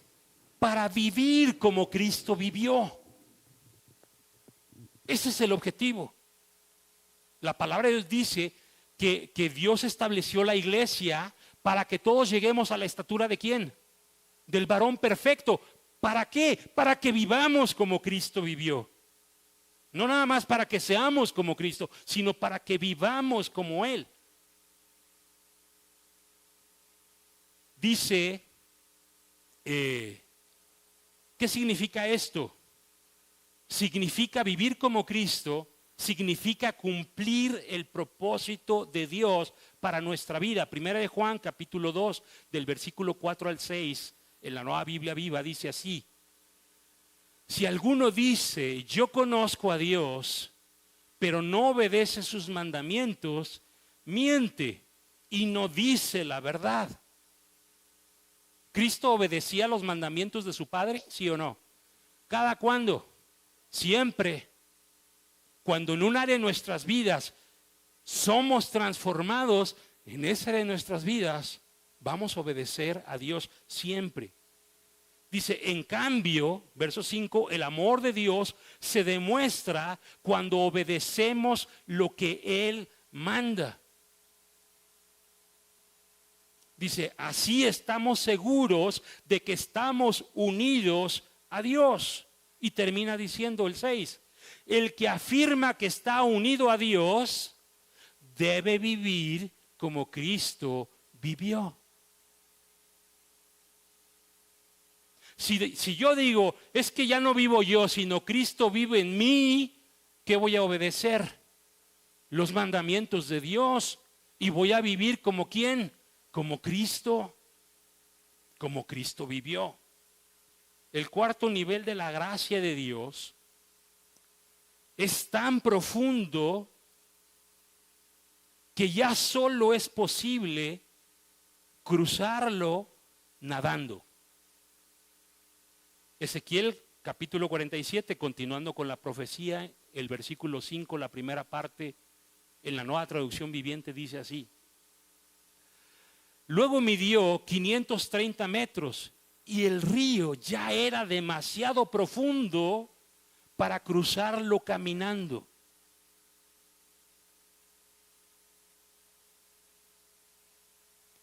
para vivir como Cristo vivió. Ese es el objetivo. La palabra de Dios dice que Dios estableció la iglesia para que todos lleguemos a la estatura ¿de quién? Del varón perfecto. ¿Para qué? Para que vivamos como Cristo vivió. No nada más para que seamos como Cristo, sino para que vivamos como Él. Dice, ¿qué significa esto? Significa vivir como Cristo, significa cumplir el propósito de Dios para nuestra vida. Primera de Juan, capítulo 2, del versículo 4 al 6, en la Nueva Biblia Viva, dice así: si alguno dice, yo conozco a Dios, pero no obedece sus mandamientos, miente y no dice la verdad. ¿Cristo obedecía los mandamientos de su Padre? ¿Sí o no? ¿Cada cuándo? Siempre. Cuando en un área de nuestras vidas somos transformados, en esa área de nuestras vidas vamos a obedecer a Dios siempre. Dice, en cambio, verso 5, el amor de Dios se demuestra cuando obedecemos lo que Él manda. Dice, así estamos seguros de que estamos unidos a Dios. Y termina diciendo el 6, el que afirma que está unido a Dios debe vivir como Cristo vivió. Si yo digo, es que ya no vivo yo, sino Cristo vive en mí, ¿qué voy a obedecer? Los mandamientos de Dios. Y voy a vivir como ¿quién? Como Cristo vivió. El cuarto nivel de la gracia de Dios es tan profundo que ya solo es posible cruzarlo nadando. Ezequiel capítulo 47, continuando con la profecía, el versículo 5, la primera parte, en la Nueva Traducción Viviente dice así: luego midió 530 metros y el río ya era demasiado profundo para cruzarlo caminando.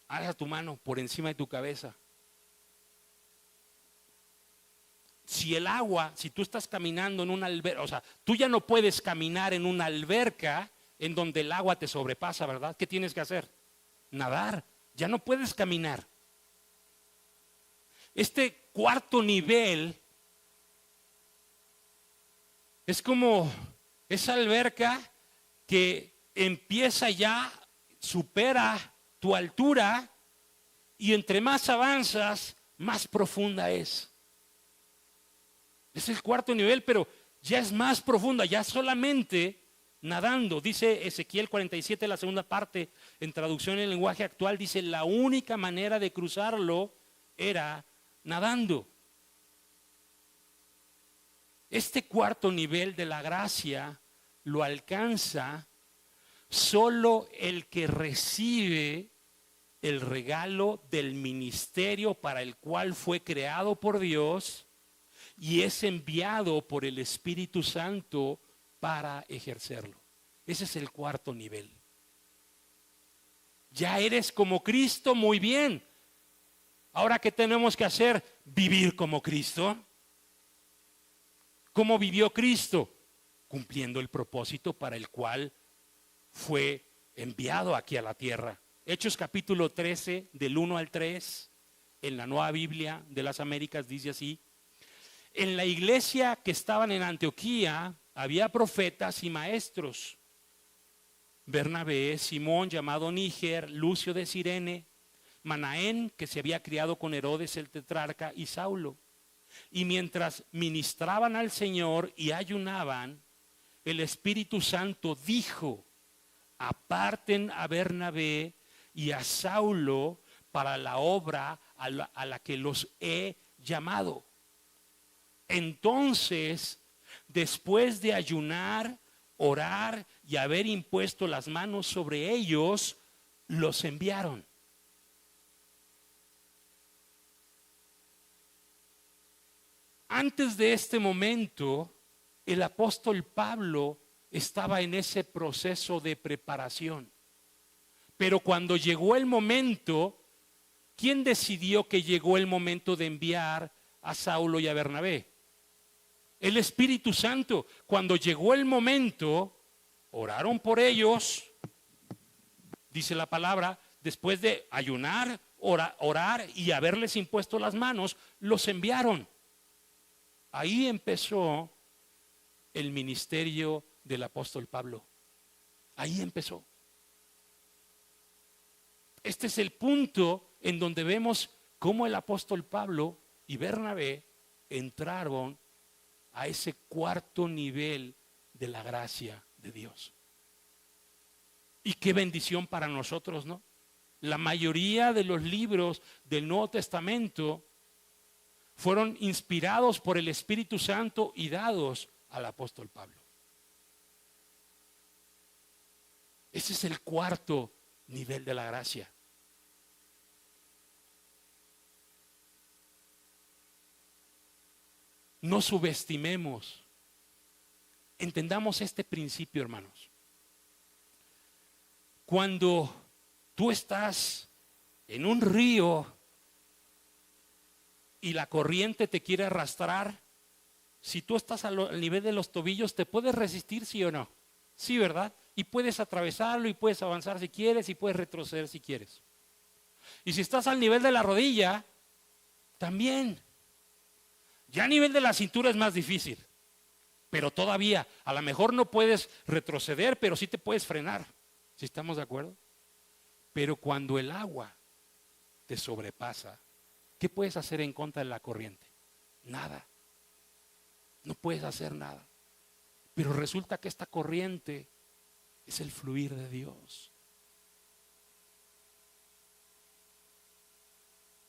Alza tu mano por encima de tu cabeza. Si el agua, si tú estás caminando en una alberca, o sea, tú ya no puedes caminar en una alberca en donde el agua te sobrepasa, ¿verdad? ¿Qué tienes que hacer? Nadar. Ya no puedes caminar. Este cuarto nivel es como esa alberca que empieza ya, supera tu altura y entre más avanzas, más profunda es. Es el cuarto nivel, pero ya es más profunda, ya solamente nadando. Dice Ezequiel 47, la segunda parte, en traducción en el lenguaje actual, dice, la única manera de cruzarlo era nadando. Este cuarto nivel de la gracia lo alcanza solo el que recibe el regalo del ministerio para el cual fue creado por Dios y es enviado por el Espíritu Santo para ejercerlo. Ese es el cuarto nivel. Ya eres como Cristo, muy bien. Ahora, ¿qué tenemos que hacer? Vivir como Cristo. ¿Cómo vivió Cristo? Cumpliendo el propósito para el cual fue enviado aquí a la tierra. Hechos capítulo 13, del 1 al 3, en la Nueva Biblia de las Américas dice así: en la iglesia que estaban en Antioquía había profetas y maestros: Bernabé, Simón llamado Níger, Lucio de Cirene, Manaén, que se había criado con Herodes el tetrarca, y Saulo. Y mientras ministraban al Señor y ayunaban, el Espíritu Santo dijo: aparten a Bernabé y a Saulo para la obra a la que los he llamado. Entonces, después de ayunar, orar y haber impuesto las manos sobre ellos, los enviaron. antes de este momento, el apóstol Pablo estaba en ese proceso de preparación. Pero cuando llegó el momento, ¿quién decidió que llegó el momento de enviar a Saulo y a Bernabé? El Espíritu Santo. Cuando llegó el momento, oraron por ellos, dice la palabra, después de ayunar, orar y haberles impuesto las manos, los enviaron. Ahí empezó el ministerio del apóstol Pablo. Ahí empezó. Este es el punto en donde vemos cómo el apóstol Pablo y Bernabé entraron a ese cuarto nivel de la gracia de Dios. Y qué bendición para nosotros, ¿no? La mayoría de los libros del Nuevo Testamento fueron inspirados por el Espíritu Santo y dados al apóstol Pablo. Ese es el cuarto nivel de la gracia. No subestimemos. Entendamos este principio, hermanos. Cuando tú estás en un río y la corriente te quiere arrastrar, si tú estás al nivel de los tobillos, ¿te puedes resistir, sí o no? Sí, ¿verdad? Y puedes atravesarlo y puedes avanzar si quieres y puedes retroceder si quieres. Y si estás al nivel de la rodilla, también. Ya a nivel de la cintura es más difícil, pero todavía, a lo mejor no puedes retroceder, pero sí te puedes frenar, ¿sí estamos de acuerdo? Pero cuando el agua te sobrepasa, ¿qué puedes hacer en contra de la corriente? Nada. No puedes hacer nada. Pero resulta que esta corriente es el fluir de Dios.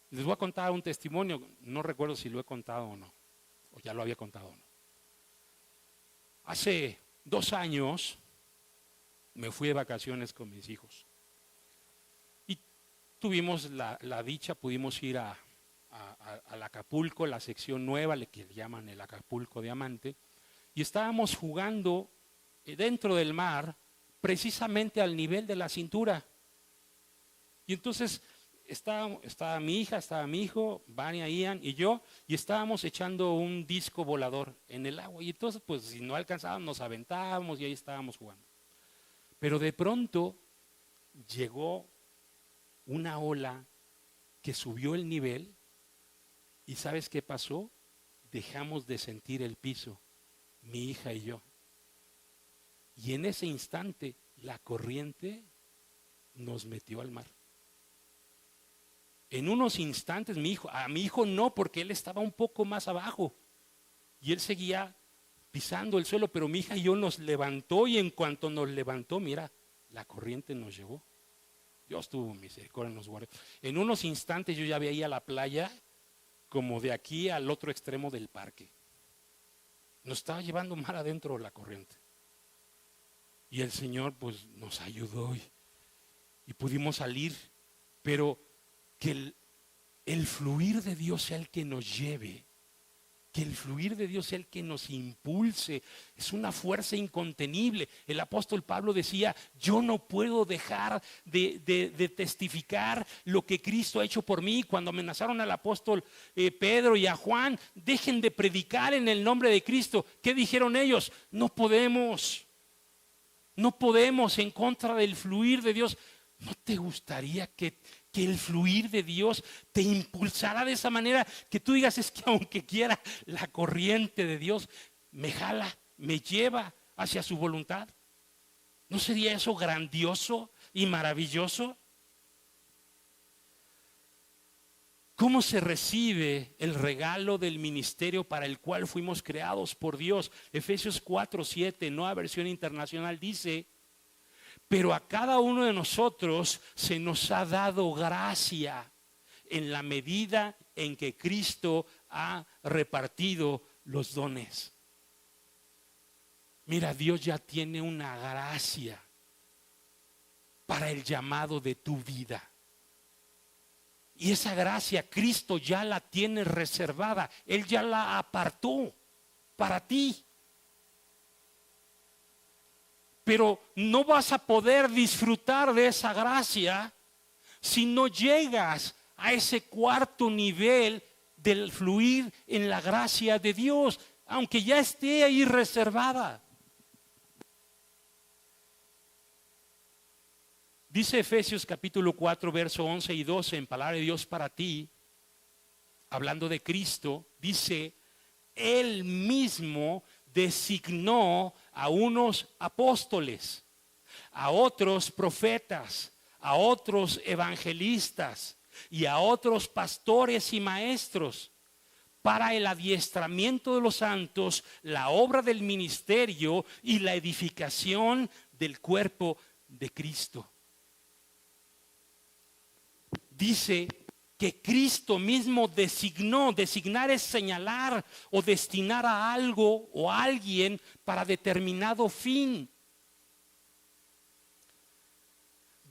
Les voy a contar un testimonio, no recuerdo si lo he contado o no, o ya lo había contado o no. Hace 2 años me fui de vacaciones con mis hijos y tuvimos la dicha, pudimos ir al Acapulco, la sección nueva, que le llaman el Acapulco Diamante, y estábamos jugando dentro del mar, precisamente al nivel de la cintura. Y entonces estaba mi hija, estaba mi hijo, Vania, Ian y yo, y estábamos echando un disco volador en el agua. Y entonces, pues si no alcanzábamos, nos aventábamos y ahí estábamos jugando. Pero de pronto llegó una ola que subió el nivel y ¿sabes qué pasó? Dejamos de sentir el piso, mi hija y yo. Y en ese instante la corriente nos metió al mar. En unos instantes a mi hijo no, porque él estaba un poco más abajo y él seguía pisando el suelo, pero mi hija y yo nos levantó y en cuanto nos levantó, mira, la corriente nos llevó. Dios tuvo misericordia, nos guardó. En unos instantes yo ya veía la playa como de aquí al otro extremo del parque. Nos estaba llevando mar adentro la corriente. Y el Señor pues nos ayudó y pudimos salir, pero que el fluir de Dios sea el que nos lleve, que el fluir de Dios sea el que nos impulse. Es una fuerza incontenible. El apóstol Pablo decía, yo no puedo dejar de testificar lo que Cristo ha hecho por mí. Cuando amenazaron al apóstol Pedro y a Juan, dejen de predicar en el nombre de Cristo. ¿Qué dijeron ellos? No podemos en contra del fluir de Dios. ¿No te gustaría que el fluir de Dios te impulsara de esa manera? Que tú digas, es que aunque quiera, la corriente de Dios me jala, me lleva hacia su voluntad. ¿No sería eso grandioso y maravilloso? ¿Cómo se recibe el regalo del ministerio para el cual fuimos creados por Dios? Efesios 4:7, Nueva Versión Internacional, dice: pero a cada uno de nosotros se nos ha dado gracia en la medida en que Cristo ha repartido los dones. Mira, Dios ya tiene una gracia para el llamado de tu vida. Y esa gracia Cristo ya la tiene reservada. Él ya la apartó para ti. Pero no vas a poder disfrutar de esa gracia si no llegas a ese cuarto nivel del fluir en la gracia de Dios, aunque ya esté ahí reservada. Dice Efesios capítulo 4, verso 11 y 12 en palabra de Dios para ti, hablando de Cristo, dice: Él mismo designó a unos apóstoles, a otros profetas, a otros evangelistas y a otros pastores y maestros, para el adiestramiento de los santos, la obra del ministerio y la edificación del cuerpo de Cristo. Dice que Cristo mismo designó. Designar es señalar o destinar a algo o a alguien para determinado fin.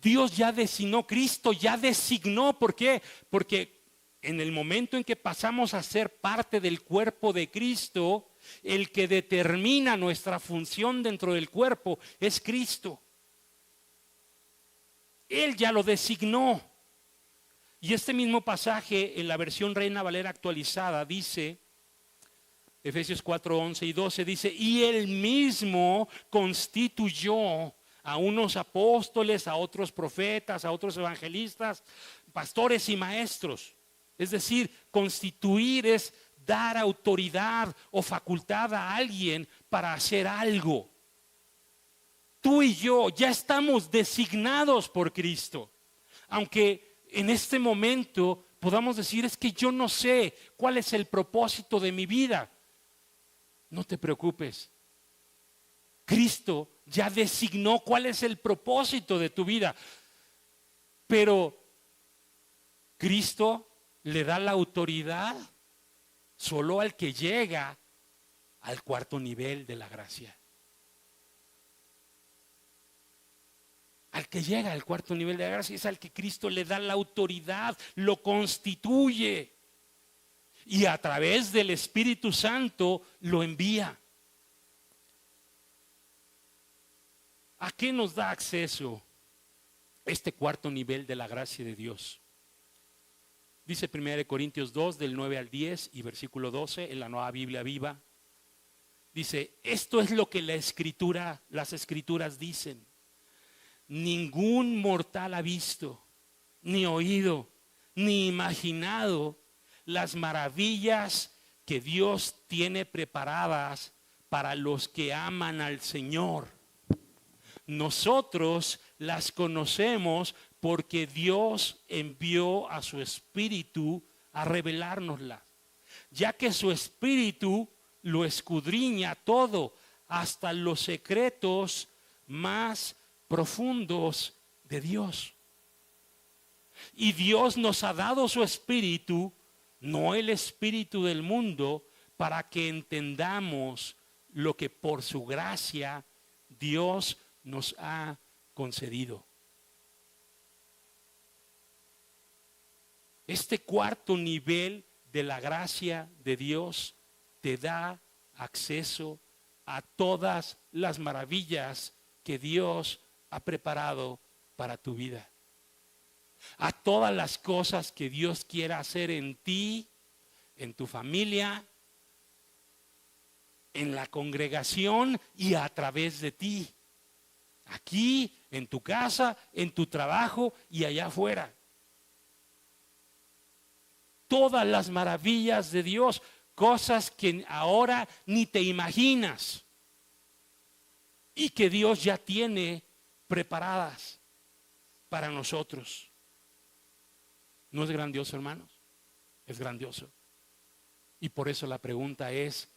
Dios ya designó, Cristo ya designó. ¿Por qué? Porque en el momento en que pasamos a ser parte del cuerpo de Cristo, el que determina nuestra función dentro del cuerpo es Cristo. Él ya lo designó. Y este mismo pasaje en la versión Reina Valera actualizada dice, Efesios 4, 11 y 12, dice: y Él mismo constituyó a unos apóstoles, a otros profetas, a otros evangelistas, pastores y maestros. Es decir, constituir es dar autoridad o facultad a alguien para hacer algo. Tú y yo ya estamos designados por Cristo. Aunque en este momento podamos decir: es que yo no sé cuál es el propósito de mi vida. No te preocupes. Cristo ya designó cuál es el propósito de tu vida. Pero Cristo le da la autoridad solo al que llega al cuarto nivel de la gracia. Al que llega al cuarto nivel de la gracia es al que Cristo le da la autoridad, lo constituye y a través del Espíritu Santo lo envía. ¿A qué nos da acceso este cuarto nivel de la gracia de Dios? Dice 1 Corintios 2 del 9 al 10 y versículo 12 en la Nueva Biblia Viva. Dice: esto es lo que las escrituras dicen. Ningún mortal ha visto, ni oído, ni imaginado las maravillas que Dios tiene preparadas para los que aman al Señor. Nosotros las conocemos porque Dios envió a su Espíritu a revelárnoslas, ya que su Espíritu lo escudriña todo, hasta los secretos más profundos de Dios. Y Dios nos ha dado su Espíritu, no el espíritu del mundo, para que entendamos lo que por su gracia Dios nos ha concedido. Este cuarto nivel de la gracia de Dios te da acceso a todas las maravillas que Dios ha preparado para tu vida. A todas las cosas que Dios quiera hacer en ti, en tu familia, en la congregación y a través de ti. Aquí, en tu casa, en tu trabajo y allá afuera. Todas las maravillas de Dios, cosas que ahora ni te imaginas y que Dios ya tiene preparadas para nosotros. ¿No es grandioso, hermanos? Es grandioso. Y por eso la pregunta es: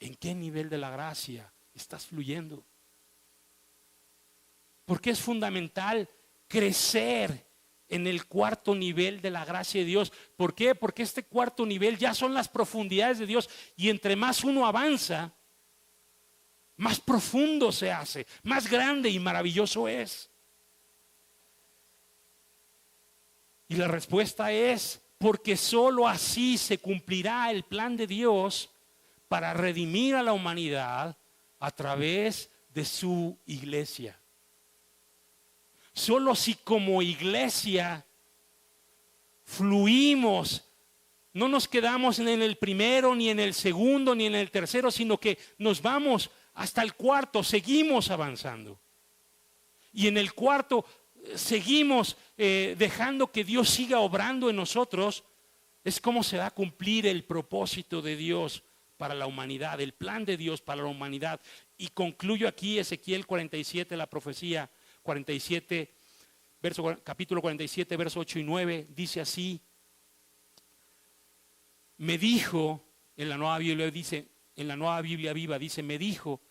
¿en qué nivel de la gracia estás fluyendo? Porque es fundamental crecer en el cuarto nivel de la gracia de Dios. ¿Por qué? Porque este cuarto nivel ya son las profundidades de Dios, y entre más uno avanza, más profundo se hace, más grande y maravilloso es. Y la respuesta es, porque sólo así se cumplirá el plan de Dios para redimir a la humanidad a través de su iglesia. Solo si como iglesia fluimos, no nos quedamos en el primero, ni en el segundo, ni en el tercero, sino que nos vamos hasta el cuarto, seguimos avanzando. Y en el cuarto seguimos dejando que Dios siga obrando en nosotros. Es como se va a cumplir el propósito de Dios para la humanidad, el plan de Dios para la humanidad. Y concluyo aquí Ezequiel 47, la profecía 47, capítulo 47, verso 8 y 9, dice así. Me dijo, en la Nueva Biblia dice, en la Nueva Biblia Viva dice, me dijo,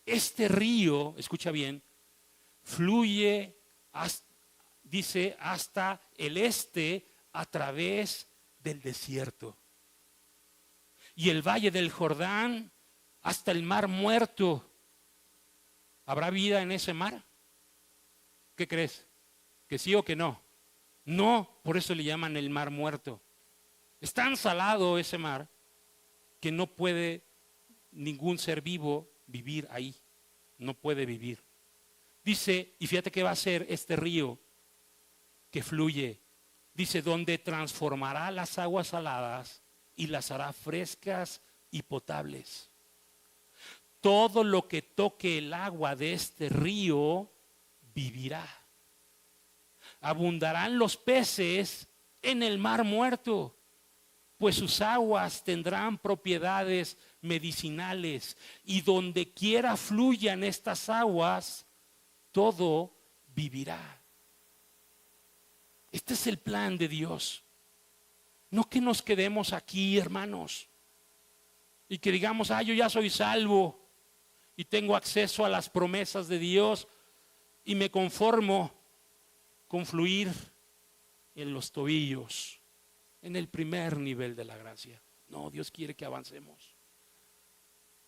este río, escucha bien, fluye, dice, hasta el este a través del desierto. Y el valle del Jordán hasta el mar muerto. ¿Habrá vida en ese mar? ¿Qué crees? ¿Que sí o que no? No, por eso le llaman el mar muerto. Es tan salado ese mar que no puede ningún ser vivo vivir ahí. No puede vivir. Dice, y fíjate que va a ser este río que fluye. Dice, donde transformará las aguas saladas y las hará frescas y potables. Todo lo que toque el agua de este río vivirá. Abundarán los peces en el mar muerto, pues sus aguas tendrán propiedades medicinales, y donde quiera fluyan estas aguas, todo vivirá. Este es el plan de Dios. No que nos quedemos aquí, hermanos, y que digamos, yo ya soy salvo y tengo acceso a las promesas de Dios y me conformo con fluir en los tobillos, en el primer nivel de la gracia. No, Dios quiere que avancemos.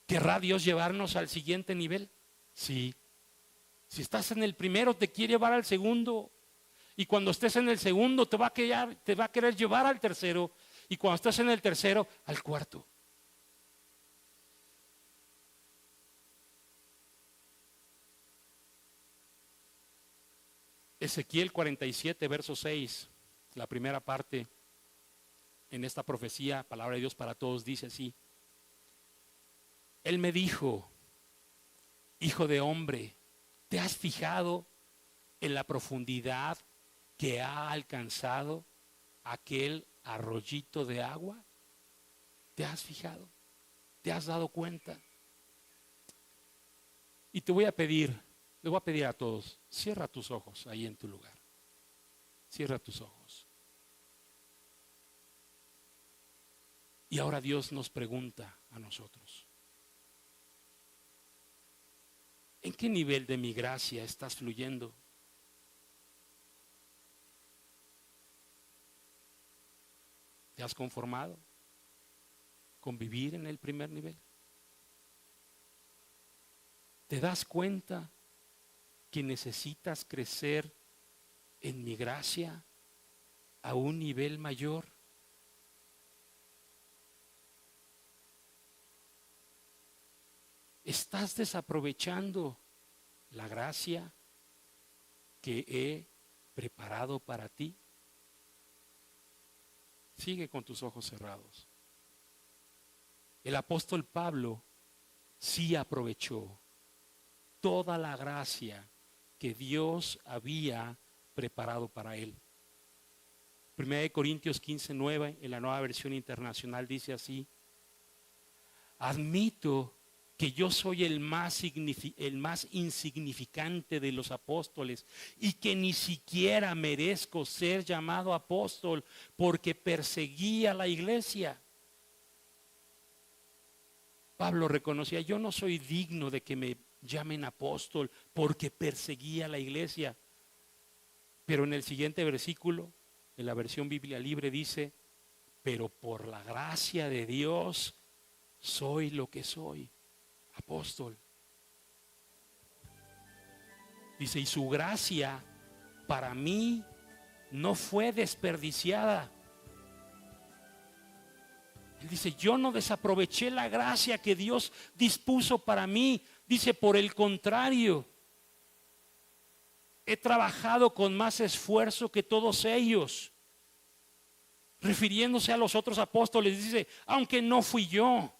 ¿Querrá Dios llevarnos al siguiente nivel? Sí. Si estás en el primero, te quiere llevar al segundo. Y cuando estés en el segundo, te va a querer llevar al tercero. Y cuando estés en el tercero, al cuarto. Ezequiel 47, verso 6, la primera parte en esta profecía, palabra de Dios para todos, dice así. Él me dijo, hijo de hombre, ¿te has fijado en la profundidad que ha alcanzado aquel arroyito de agua? ¿Te has fijado? ¿Te has dado cuenta? Y te voy a pedir, le voy a pedir a todos, cierra tus ojos ahí en tu lugar. Cierra tus ojos. Y ahora Dios nos pregunta a nosotros, ¿en qué nivel de mi gracia estás fluyendo? ¿Te has conformado con vivir en el primer nivel? ¿Te das cuenta que necesitas crecer en mi gracia a un nivel mayor? ¿Estás desaprovechando la gracia que he preparado para ti? Sigue con tus ojos cerrados. El apóstol Pablo sí aprovechó toda la gracia que Dios había preparado para él. 1 Corintios 15:9 en la Nueva Versión Internacional dice así: admito que yo soy el más insignificante de los apóstoles y que ni siquiera merezco ser llamado apóstol porque perseguía la iglesia. Pablo reconocía, yo no soy digno de que me llamen apóstol porque perseguía la iglesia. Pero en el siguiente versículo, en la versión Biblia Libre dice, pero por la gracia de Dios soy lo que soy, apóstol. Dice, y su gracia para mí no fue desperdiciada. Él dice, yo no desaproveché la gracia que Dios dispuso para mí. Dice, por el contrario, he trabajado con más esfuerzo que todos ellos. Refiriéndose a los otros apóstoles, dice, aunque no fui yo,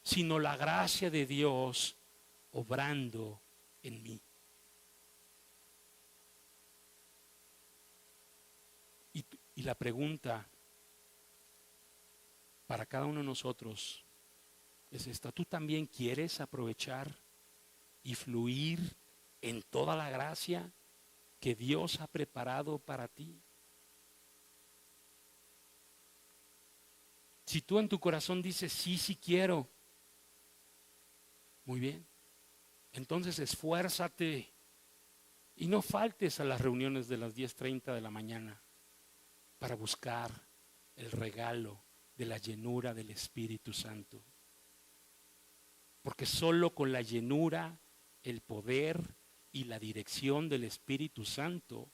sino la gracia de Dios obrando en mí. Y la pregunta para cada uno de nosotros es esta: ¿tú también quieres aprovechar y fluir en toda la gracia que Dios ha preparado para ti? Si tú en tu corazón dices, sí, sí quiero, muy bien, entonces esfuérzate y no faltes a las reuniones de las 10:30 de la mañana para buscar el regalo de la llenura del Espíritu Santo. Porque solo con la llenura, el poder y la dirección del Espíritu Santo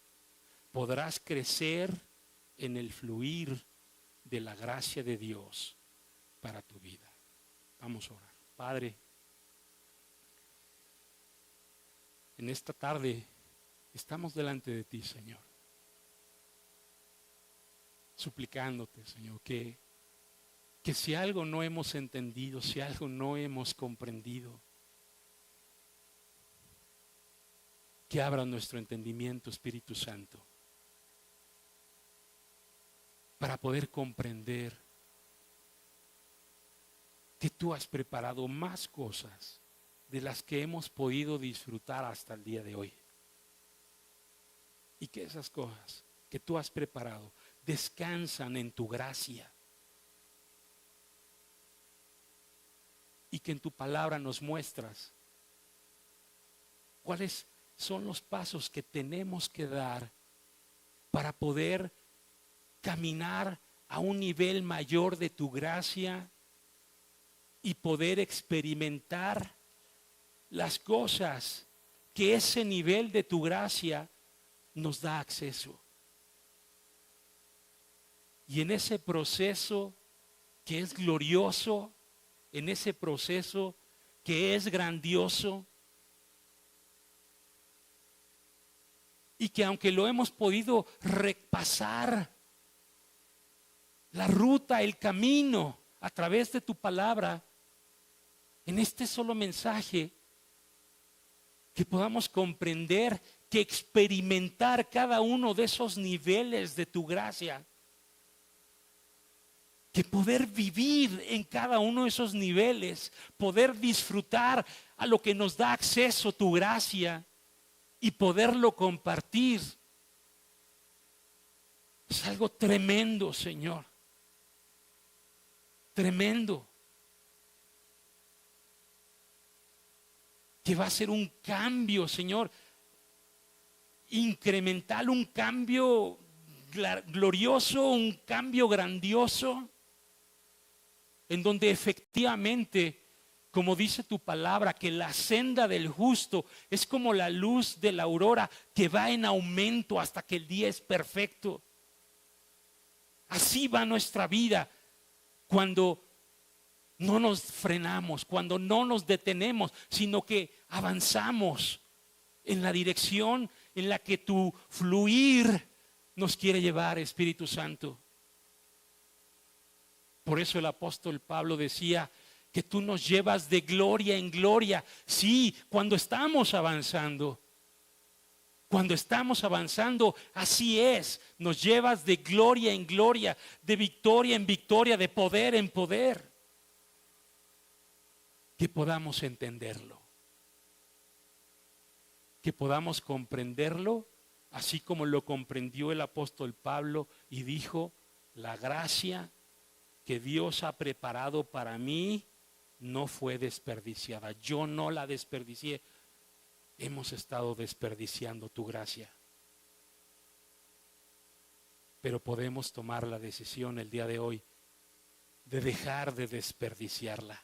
podrás crecer en el fluir de la gracia de Dios para tu vida. Vamos a orar. Padre, en esta tarde estamos delante de ti, Señor, suplicándote, Señor, que si algo no hemos entendido, si algo no hemos comprendido, que abra nuestro entendimiento, Espíritu Santo, para poder comprender que tú has preparado más cosas de las que hemos podido disfrutar hasta el día de hoy. Y que esas cosas que tú has preparado descansan en tu gracia. Y que en tu palabra nos muestras cuáles son los pasos que tenemos que dar para poder caminar a un nivel mayor de tu gracia y poder experimentar las cosas que ese nivel de tu gracia nos da acceso. Y en ese proceso que es glorioso, en ese proceso que es grandioso, y que aunque lo hemos podido repasar, la ruta, el camino a través de tu palabra, en este solo mensaje, que podamos comprender, que experimentar cada uno de esos niveles de tu gracia, que poder vivir en cada uno de esos niveles, poder disfrutar a lo que nos da acceso tu gracia y poderlo compartir. Es algo tremendo, Señor. Tremendo. Que va a ser un cambio, Señor, incremental, un cambio glorioso, un cambio grandioso, en donde efectivamente, como dice tu palabra, que la senda del justo es como la luz de la aurora que va en aumento hasta que el día es perfecto. Así va nuestra vida cuando no nos frenamos, cuando no nos detenemos, sino que avanzamos en la dirección en la que tu fluir nos quiere llevar, Espíritu Santo. Por eso el apóstol Pablo decía que tú nos llevas de gloria en gloria. Sí, cuando estamos avanzando. Cuando estamos avanzando, así es. Nos llevas de gloria en gloria, de victoria en victoria, de poder en poder. Que podamos entenderlo. Que podamos comprenderlo, así como lo comprendió el apóstol Pablo y dijo: la gracia que Dios ha preparado para mí no fue desperdiciada. Yo no la desperdicié. Hemos estado desperdiciando tu gracia. Pero podemos tomar la decisión el día de hoy de dejar de desperdiciarla,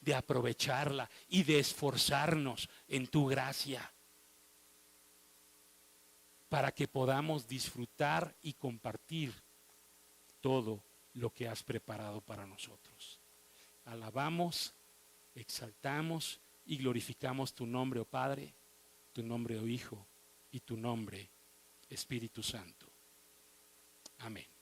de aprovecharla y de esforzarnos en tu gracia. para que podamos disfrutar y compartir todo lo que has preparado para nosotros. Alabamos, exaltamos y glorificamos tu nombre, oh Padre, tu nombre, oh Hijo, y tu nombre, Espíritu Santo. Amén.